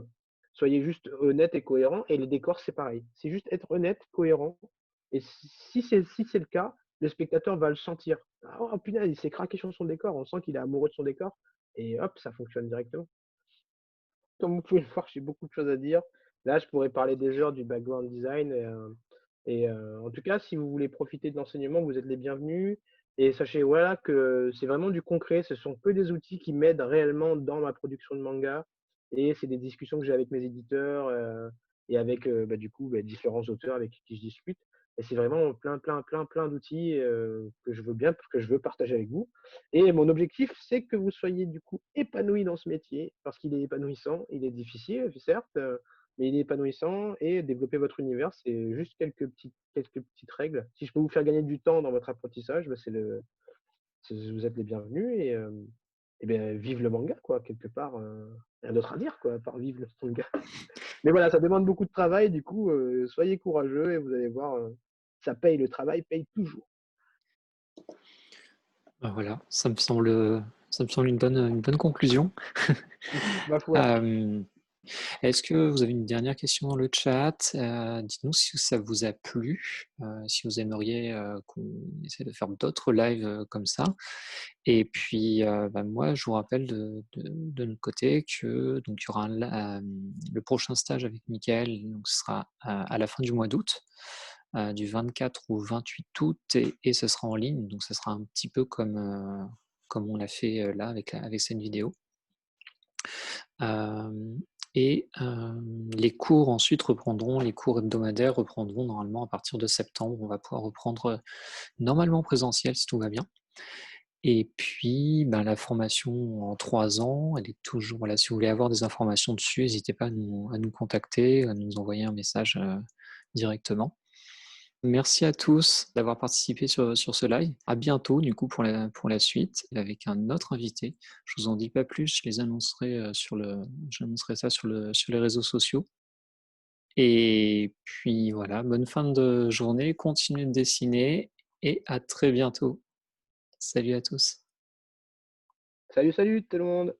soyez juste honnête et cohérent. Et les décors, c'est pareil. C'est juste être honnête, cohérent. Et si c'est le cas, le spectateur va le sentir. Ah, oh punaise, il s'est craqué sur son décor, on sent qu'il est amoureux de son décor, et hop, ça fonctionne directement. Comme vous pouvez le voir, j'ai beaucoup de choses à dire. Là, je pourrais parler des heures du background design. En tout cas, si vous voulez profiter de l'enseignement, vous êtes les bienvenus. Et sachez voilà, que c'est vraiment du concret, ce sont que des outils qui m'aident réellement dans ma production de manga. Et c'est des discussions que j'ai avec mes éditeurs et avec bah, du coup bah, différents auteurs avec qui je discute. Et c'est vraiment plein, plein, plein, plein d'outils que je veux partager avec vous. Et mon objectif, c'est que vous soyez du coup épanoui dans ce métier, parce qu'il est épanouissant, il est difficile, certes, mais il est épanouissant et développer votre univers, c'est juste quelques petites règles. Si je peux vous faire gagner du temps dans votre apprentissage, bah, vous êtes les bienvenus et ben, vive le manga, quoi, quelque part. Rien d'autre à dire, quoi, à part vive le manga. Mais voilà, ça demande beaucoup de travail, du coup, soyez courageux et vous allez voir, ça paye, le travail paye toujours. Bah, voilà, ça me semble une bonne conclusion. Ma foi. Hem, Est-ce que vous avez une dernière question dans le chat? Dites-nous si ça vous a plu, si vous aimeriez, qu'on essaie de faire d'autres lives, comme ça. Et puis, bah, moi, je vous rappelle de notre côté que donc il y aura le prochain stage avec Mickaël, donc ce sera à la fin du mois d'août, du 24 au 28 août et ce sera en ligne, donc ça sera un petit peu comme on l'a fait, là avec cette vidéo. Hem les cours ensuite reprendront, les cours hebdomadaires reprendront normalement à partir de septembre. On va pouvoir reprendre, normalement présentiel si tout va bien. Et puis, ben, la formation en 3 ans, elle est toujours voilà, si vous voulez avoir des informations dessus, n'hésitez pas à nous contacter, à nous envoyer un message, directement. Merci à tous d'avoir participé sur ce live. À bientôt du coup pour la suite avec un autre invité. Je vous en dis pas plus, j'annoncerai ça sur les réseaux sociaux. Et puis voilà, bonne fin de journée, continuez de dessiner et à très bientôt. Salut à tous. Salut, salut tout le monde!